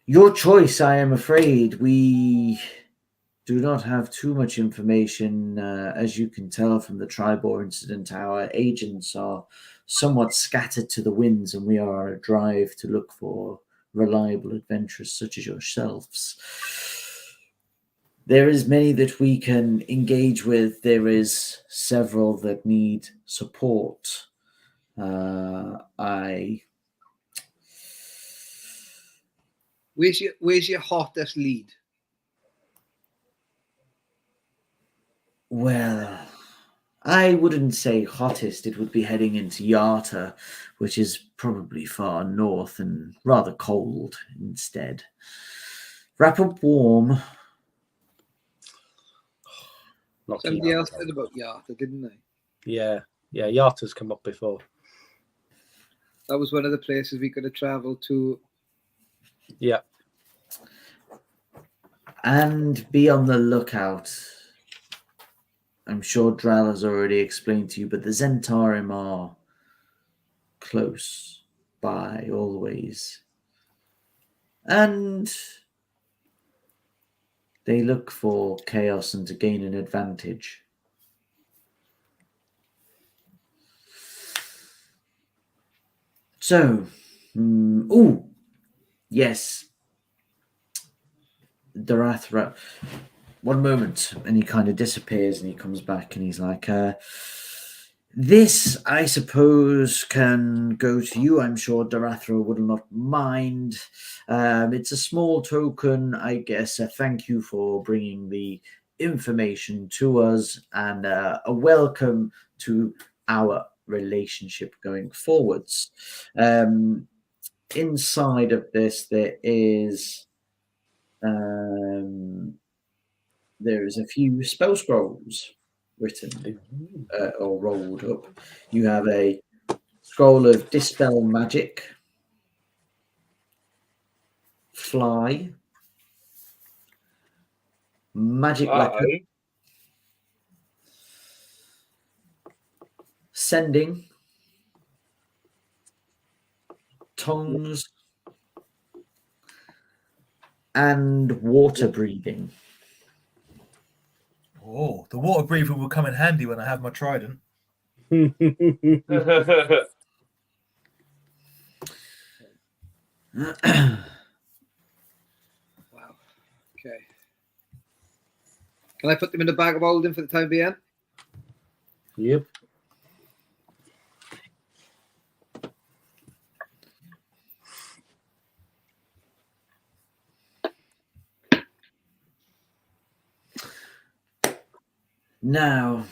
your choice, I am afraid. We do not have too much information. As you can tell from the Tribor incident, our agents are somewhat scattered to the winds, and we are on a drive to look for reliable adventurers such as yourselves. There is many that we can engage with. There is several that need support. Where's your hottest lead? Well, I wouldn't say hottest. It would be heading into Yarta, which is probably far north and rather cold instead. Wrap up warm. Not Somebody Yarta. else said about Yarta, didn't they? Yeah, Yarta's come up before. That was one of the places we could have travelled to. Yeah. And be on the lookout. I'm sure Drell has already explained to you, but the Zentarim are close by always. And they look for chaos and to gain an advantage. So, yes. Darathra, one moment, and he kind of disappears and he comes back and he's like, this, I suppose, can go to you. I'm sure Darathra would not mind. It's a small token, I guess. A thank you for bringing the information to us and a welcome to our relationship going forwards. Inside of this, there is a few spell scrolls written or rolled up. You have a scroll of Dispel Magic, Fly, Magic Weapon, Sending, Tongues, and Water Breathing. Oh, the water breathing will come in handy when I have my trident. Wow. Okay. Can I put them in the bag of holding for the time being? Yep. Now,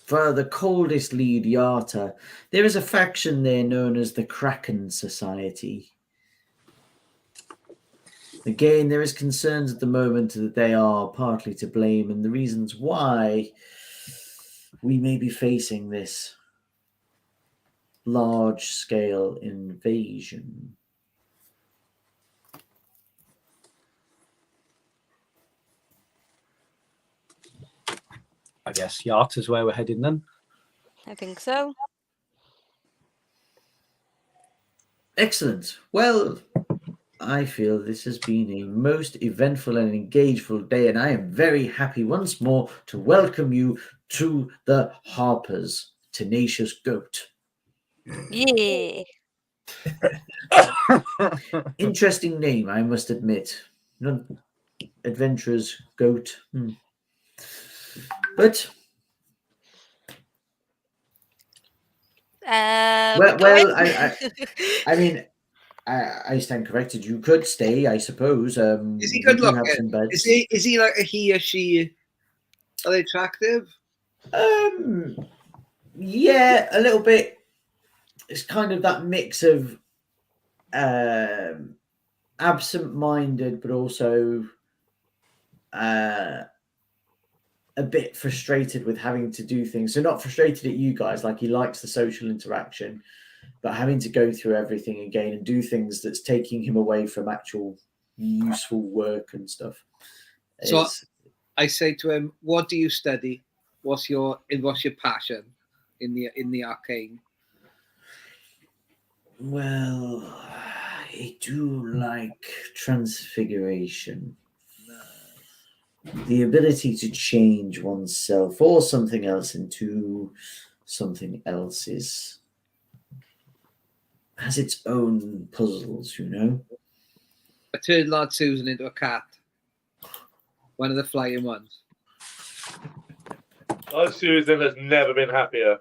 for the coldest lead, Yarta, there is a faction there known as the Kraken Society. Again, there is concerns at the moment that they are partly to blame, and the reasons why we may be facing this large-scale invasion. I guess Yarta's where we're heading then. I think so. Excellent. Well, I feel this has been a most eventful and engageful day, and I am very happy once more to welcome you to the Harper's Tenacious Goat. Yeah. Interesting name, I must admit. Not adventurer's goat. But well, I mean, I stand corrected. You could stay, I suppose. Is he good looking? Is he like a he or she? Are they attractive? Yeah, a little bit. It's kind of that mix of absent-minded, but also a bit frustrated with having to do things. So not frustrated at you guys, like he likes the social interaction, but having to go through everything again and do things that's taking him away from actual useful work and stuff. So I say to him, "What do you study? What's your passion in the arcane?" Well, I do like transfiguration. The ability to change oneself or something else into something else is has its own puzzles, you know. I turned Lord Susan into a cat. One of the flying ones. Lord Susan has never been happier.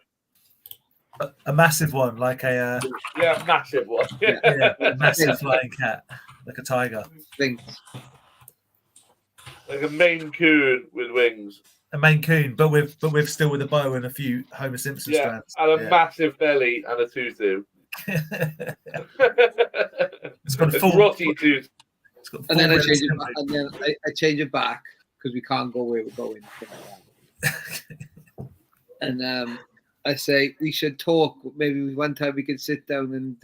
A massive one, like a Yeah, massive one. a massive flying cat, like a tiger. Sphinx. Like a Maine Coon with wings. A Maine Coon, but with still with a bow and a few Homer Simpson Yeah, strands. and a massive belly and a tutu. It's got a full grotty tutu. It's got And then full I change it red back, and then I change it back because we can't go where we're going. And I say we should talk. Maybe one time we can sit down and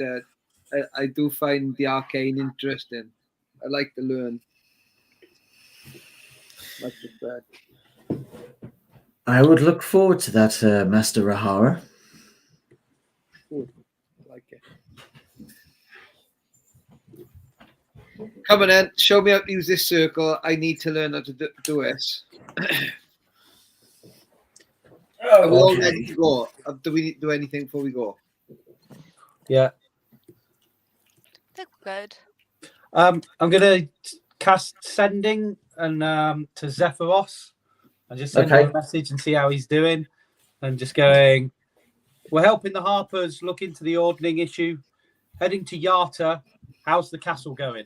I do find the arcane interesting. I like to learn. Much of that. I would look forward to that, Master Rahara. Good. I like it. Come on then, show me how to use this circle. I need to learn how to do this. Are we all ready to go? Do we need to do anything before we go? Yeah. I think we're good. I'm gonna cast sending and to Zephyros and just send him a message and see how he's doing. And just going, we're helping the Harpers look into the ordning issue. Heading to Yarta. How's the castle going?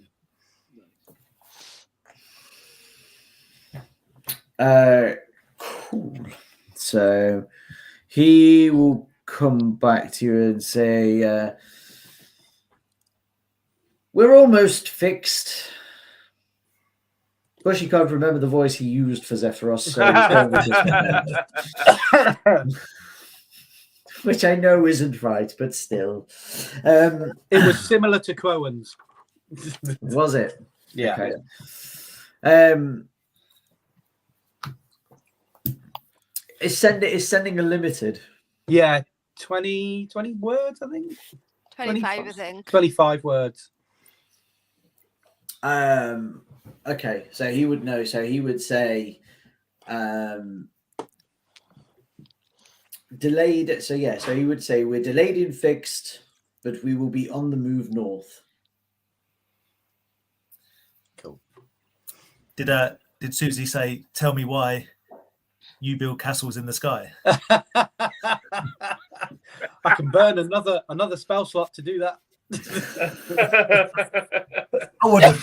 Cool. So he will come back to you and say, we're almost fixed. But you can't remember the voice he used for Zephyros, so he's going with which I know isn't right, but still. It was similar to Crowan's. Was it? Yeah. Okay. Is sending a limited? Yeah, 20 words, I think. 25, I think. 25 words. Okay, so he would know. So he would say, delayed. So yeah, so he would say we're delayed and fixed, but we will be on the move north. Cool. Did Susie say, "Tell me why you build castles in the sky"? I can burn another spell slot to do that. I wouldn't.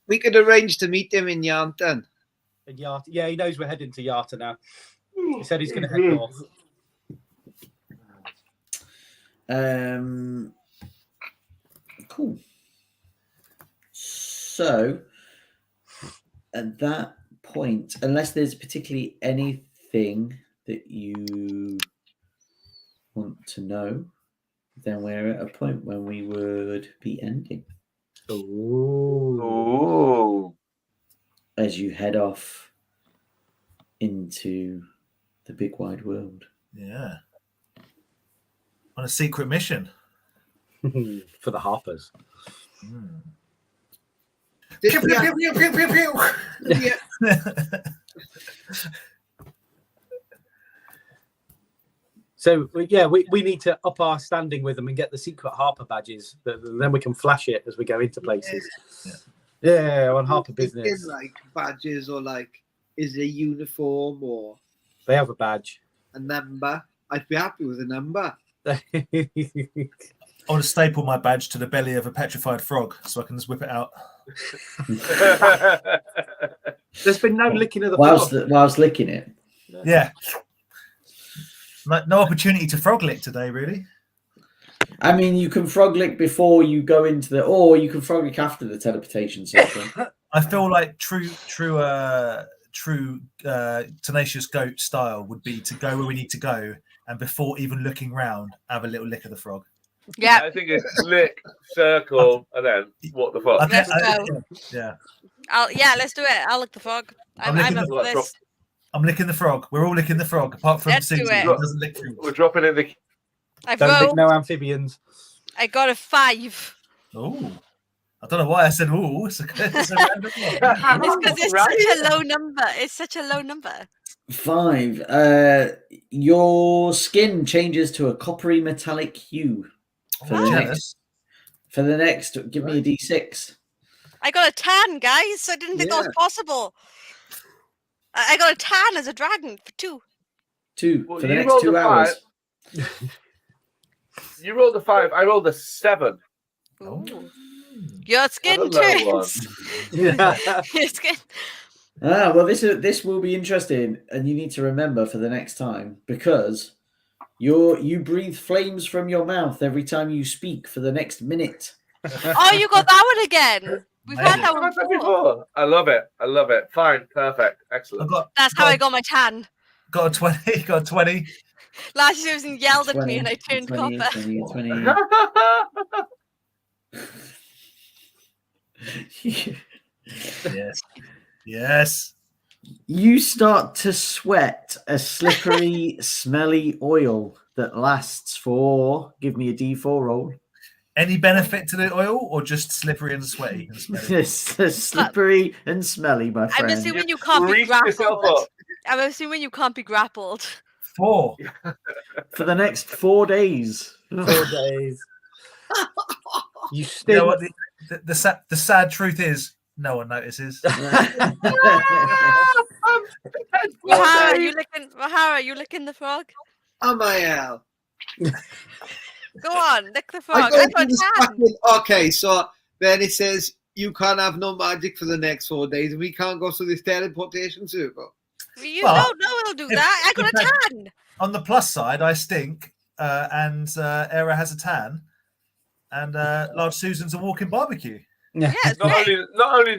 We could arrange to meet him in Yarnton. In Yarta. Yeah, he knows we're heading to Yarta now. He said he's going to head north. Cool. So, at that point, unless there's particularly anything that you want to know, then we're at a point when we would be ending. Ooh. As you head off into the big wide world. Yeah. On a secret mission. For the Harpers. Mm. Pew, Pew, pew, pew, pew, pew, pew. Yeah. So yeah, we need to up our standing with them and get the secret Harper badges. Then we can flash it as we go into places. Yeah, on Harper business. Like badges or like, is it a uniform or They have a badge. a number? I'd be happy with a number. I want to staple my badge to the belly of a petrified frog so I can just whip it out. There's been no licking of the Whilst licking it. Yeah. No opportunity to frog lick today, really. I mean, you can frog lick before you go into the, or you can frog lick after the teleportation circle. I feel like true tenacious goat style would be to go where we need to go, and before even looking round, have a little lick of the frog. Yeah. I think it's lick, circle, and then what the fuck? Let's go. Yeah. Let's do it. I'll lick the frog. I'm licking up for this. I'm licking the frog. We're all licking the frog, apart from Let's do Susie, it. who doesn't lick frogs. We're dropping in the. I Don't lick vote. no amphibians. I got a 5. Oh, I don't know why I said ooh. It's a random one. It's because it's Right. such a low number. It's such a low number. 5. Your skin changes to a coppery metallic hue. For the Jealous. next, give me a D6. I got a tan, guys. I didn't think that was possible. I got a tan as a dragon for 2. 2 Well, for the you next rolled 2 a hours. 5. You rolled a 5. I rolled a 7. Ooh. Your skin What a low turns. Yeah. Your skin. Well, this will be interesting, and you need to remember for the next time because you breathe flames from your mouth every time you speak for the next minute. Oh, you got that one again. We've had that I've one had that before. before. I love it. I love it. Fine. Perfect. I've Excellent. That's how I got my tan. got a 20. Got a 20. Last Susan yelled at me 20, and I turned 20, copper. 20. Yes. Yes. You start to sweat a slippery, smelly oil that lasts for. Give me a D4 roll. Any benefit to the oil, or just slippery and sweaty? And smelly? Slippery and smelly, my I'm friend. assuming you can't be Reach yourself grappled. up. I'm assuming you can't be grappled. 4. For the next 4 days. 4 days. You You still. know what? The sad truth is, no one notices. Mahara, you licking the frog? Am I Al? Go on, lick the I frog. go I into got this tan. fucking- Okay, so then it says you can't have no magic for the next 4 days, and we can't go through this teleportation circle. You Well, don't know it'll do that. I got a tan. On the plus side, I stink, and Era has a tan, and Large Susan's a walking barbecue. Yeah, it's Not great. only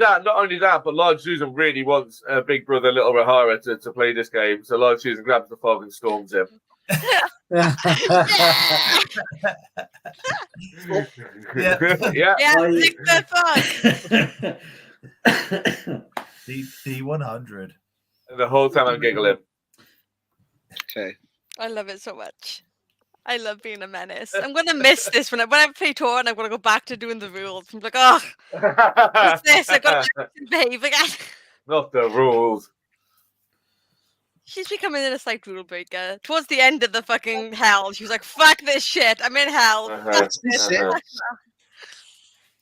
that, but Large Susan really wants Big Brother Little Rahara to play this game. So Large Susan grabs the fog and storms him. Yeah. Yeah. Yeah, lick the frog. The 100. And the whole time I'm giggling. Okay. I love it so much. I love being a menace. I'm gonna miss this when I play tour and I'm gonna go back to doing the rules. I'm like, oh, what's this? I got to behave again. Not the rules. She's becoming a slight rule breaker. Towards the end of the fucking hell, she was like, fuck this shit. I'm in hell. That's it. Uh-huh.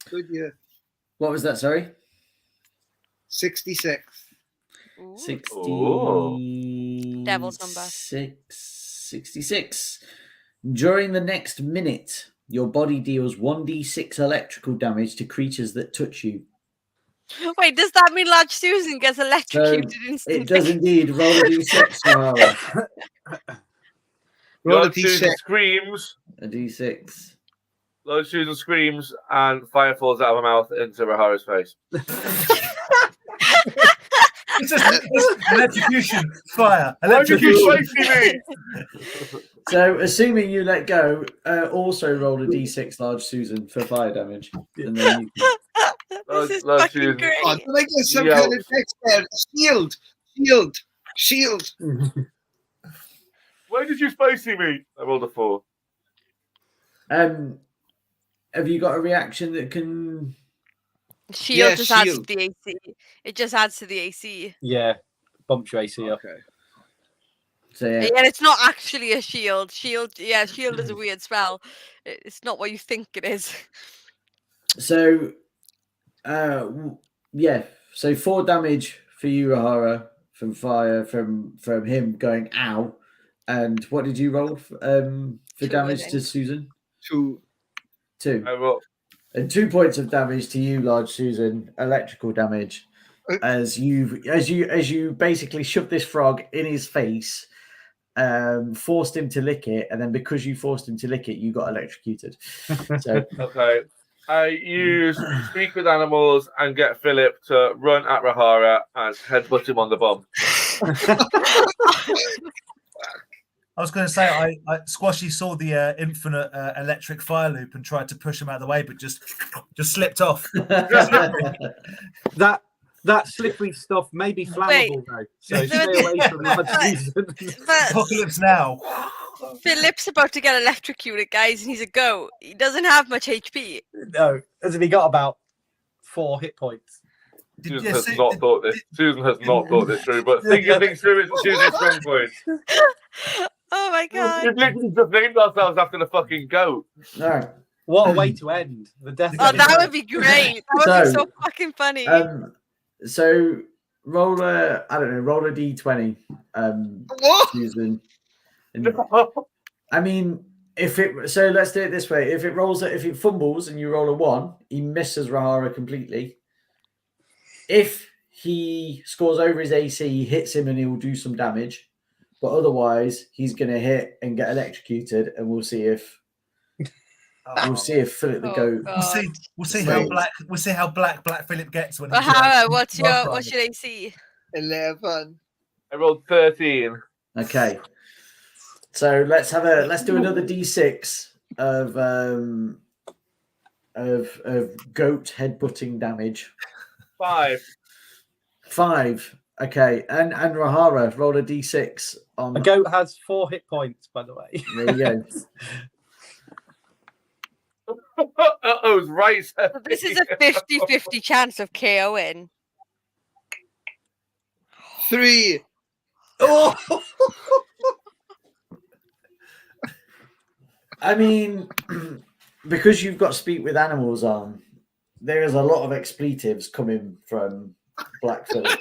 Good year. What was that? Sorry? 66. Ooh. 60. Devil's number. 66. During the next minute, your body deals 1d6 electrical damage to creatures that touch you. Wait, does that mean Large Susan gets electrocuted instantly? It does indeed. Roll a d6, Sahara. Roll a Large Susan D6. screams. A d6. Large Susan screams, and fire falls out of her mouth into Rahara's face. It's just electrocution, fire, Why did you electrocution. spicy me? So, assuming you let go, also roll a d6, Large Susan, for fire damage. And then you can... This is Large fucking Susan. great. Oh, did I get some Yeah. kind of text there? Shield. Why did you spicy me? I rolled a 4. Have you got a reaction that can... Shield Yeah, just adds to shield. the AC. It just adds to the AC. Yeah. Bump your AC up. Okay. So, yeah. And it's not actually a shield. Shield is a weird spell. It's not what you think it is. So, yeah. So 4 damage for you, Rahara, from fire, from him going ow. And what did you roll for 2, damage I to think. Susan? 2. 2. I rolled. And 2 points of damage to you, Large Susan, electrical damage, as you basically shoved this frog in his face, forced him to lick it, and then because you forced him to lick it, you got electrocuted. So Okay. I use Speak with Animals and get Philip to run at Rahara and headbutt him on the bum. I was going to say, I Squashy saw the infinite electric fire loop and tried to push him out of the way, but just slipped off. That slippery stuff may be flammable though, so stay away from Large Susan. But Apocalypse now. Philip's about to get electrocuted, guys, and he's a goat. He doesn't have much HP. No, hasn't he got about 4 hit points. Susan has not thought this through, but thinking things through isn't Susan's strong point. Oh my god. We've literally just named ourselves after the fucking goat. No. What a way to end the death. Oh, that would be great. That would be so fucking funny. So roll a d20, What? Susan. I mean, let's do it this way. If it fumbles and you roll a 1, he misses Rahara completely. If he scores over his AC, he hits him and he will do some damage. But otherwise, he's going to hit and get electrocuted, and we'll see if Philip the goat. We'll see how black Philip gets when. Rahara, what's your AC? 11. I rolled 13. Okay, so let's do another d6 of goat headbutting damage. 5. Okay, and Rahara rolled a d6 on. A goat has 4 hit points, by the way. There you go. Oh, it's right. So this is a 50-50 chance of KOing. 3. Oh! I mean, because you've got speak with animals on, there is a lot of expletives coming from Black Phillip.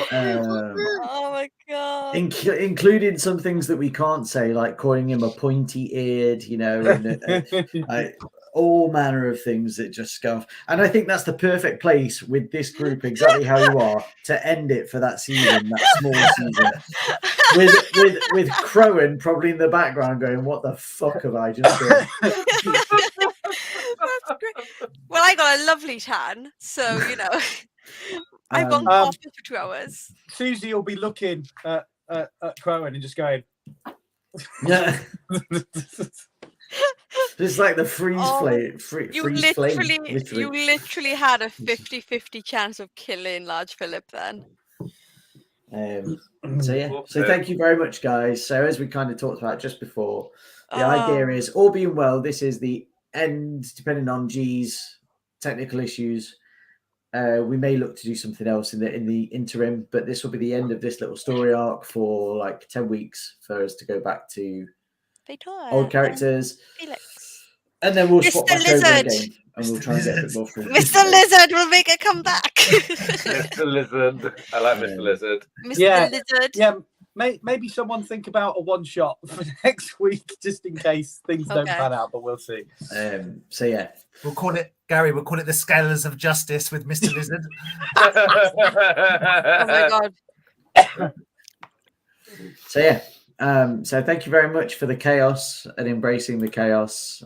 Oh my god! Including some things that we can't say, like calling him a pointy-eared, and all manner of things that just go off. And I think that's the perfect place with this group, exactly how you are, to end it for that season, that small season, with Crowan probably in the background going, "What the fuck have I just done?" That's great. Well, I got a lovely tan, so I won't cough for 2 hours. Susie will be looking at Crowan and just going. Yeah. It's like the freeze flame. You literally had a 50-50 chance of killing Large Philip then. So thank you very much, guys. So as we kind of talked about just before, the idea is, all being well, this is the end, depending on G's technical issues. We may look to do something else in the interim, but this will be the end of this little story arc for like 10 weeks for us to go back to old characters. Felix. And then we'll swap back over Lizard. again, and we'll try and get a bit more through. Mr. Lizard will make a comeback. Mr. Lizard. I like Mr. Lizard. Mr. Lizard. Yeah, maybe someone think about a one-shot for next week, just in case things don't pan out, but we'll see. So yeah. We'll call it, Gary, we'll call it the Scales of Justice with Mr. Lizard. Oh my god. So yeah. So thank you very much for the chaos and embracing the chaos.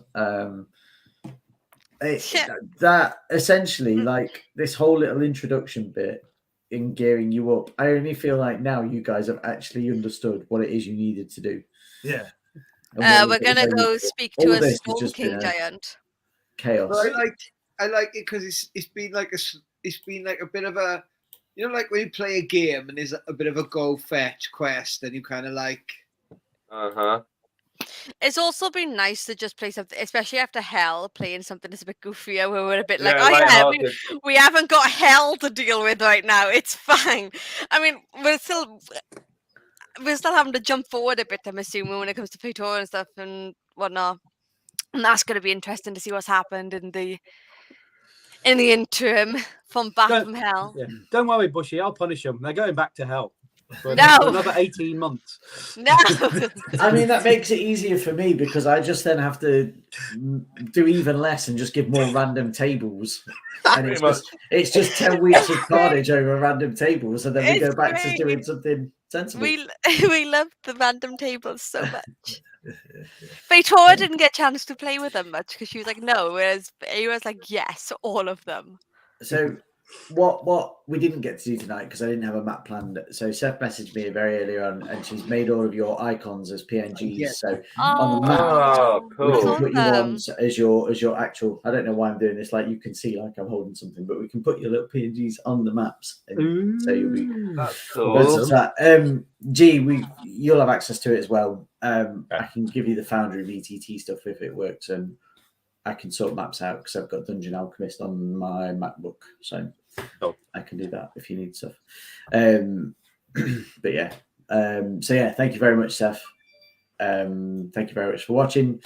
That essentially, like this whole little introduction bit in gearing you up, I only feel like now you guys have actually understood what it is you needed to do. Yeah. We're gonna go speak to a Storm King giant. Chaos. But I like it because it's been like a bit of a, like when you play a game and there's a bit of a go fetch quest and you kind of like. It's also been nice to just play something, especially after Hell, playing something that's a bit goofier, where we're a bit like, we haven't got Hell to deal with right now. It's fine. I mean, we're still having to jump forward a bit, I'm assuming, when it comes to Paytor and stuff and whatnot. And that's going to be interesting to see what's happened in the interim from Hell. Yeah. Don't worry, Bushy. I'll punish them. They're going back to Hell. For another 18 months. No. I mean, that makes it easier for me because I just then have to do even less and just give more random tables. And it's just 10 weeks of carnage over random tables, and then we go back to doing something sensible. We love the random tables so much. Paytor didn't get a chance to play with them much because she was like, no, whereas he was like, yes, all of them. So what we didn't get to do tonight because I didn't have a map planned. So Seth messaged me very early on, and she's made all of your icons as PNGs. Yeah. So on the map, cool. we can put you on as your actual. I don't know why I'm doing this. Like you can see, like I'm holding something, but we can put your little PNGs on the maps. And so you'll be. That's cool. G, you'll have access to it as well. I can give you the Foundry VTT stuff if it works, and I can sort maps out because I've got Dungeon Alchemist on my MacBook, so I can do that if you need stuff. But yeah, so yeah, thank you very much, Seth. Thank you very much for watching.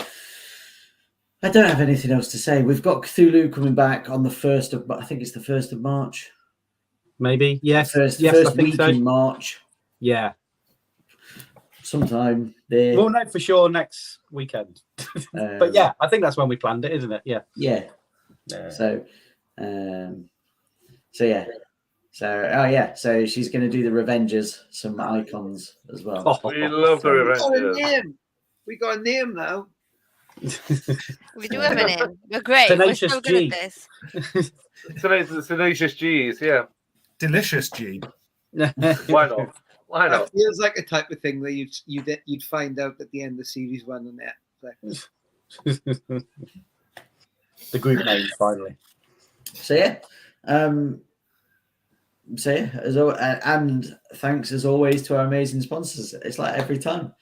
I don't have anything else to say. We've got Cthulhu coming back on the 1st of, I think it's the 1st of March. Maybe, yes. First I think week so. in March. Yeah. Sometime there. We'll know for sure next weekend. But yeah, I think that's when we planned it, isn't it? Yeah. Yeah. So yeah. So she's going to do the Revengers, some icons as well. We love the Revengers. We got a name now. We do have a name. We're great. Tenacious We're so good G. at this. Tenacious G's, yeah. Delicious G. Why not? Why That not? feels like a type of thing that you'd find out at the end of series 1 and that. The group name finally. So yeah. And thanks as always to our amazing sponsors. It's like every time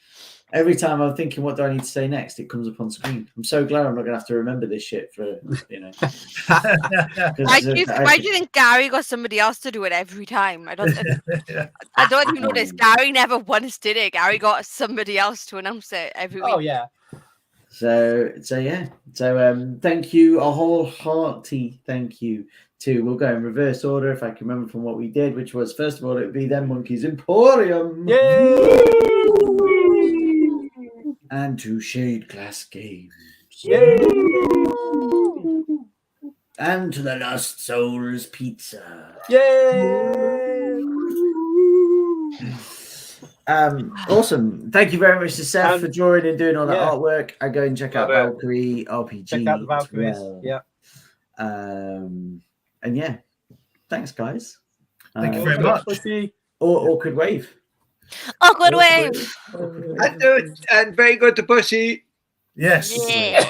I'm thinking, what do I need to say next? It comes up on screen. I'm so glad I'm not gonna have to remember this shit for Why do you think Gary got somebody else to do it every time? I don't even know this. Gary never once did it. Gary got somebody else to announce it every week. Oh yeah. So yeah. So thank you, a wholehearty thank you to, we'll go in reverse order if I can remember from what we did, which was, first of all, it would be Them Monkeys Emporium. Yay! And to Shade Glass Games. Yay! And to the Lost Souls Pizza. Yay! Awesome. Thank you very much to Seth for drawing and doing all that yeah. artwork. I go and check out Valkyrie RPG. Check out the Valkyries. Well. Yeah. And yeah, thanks, guys. Thank you very much. Awkward Wave. Awkward Wave. And very good to Bushy. Yes. Yeah.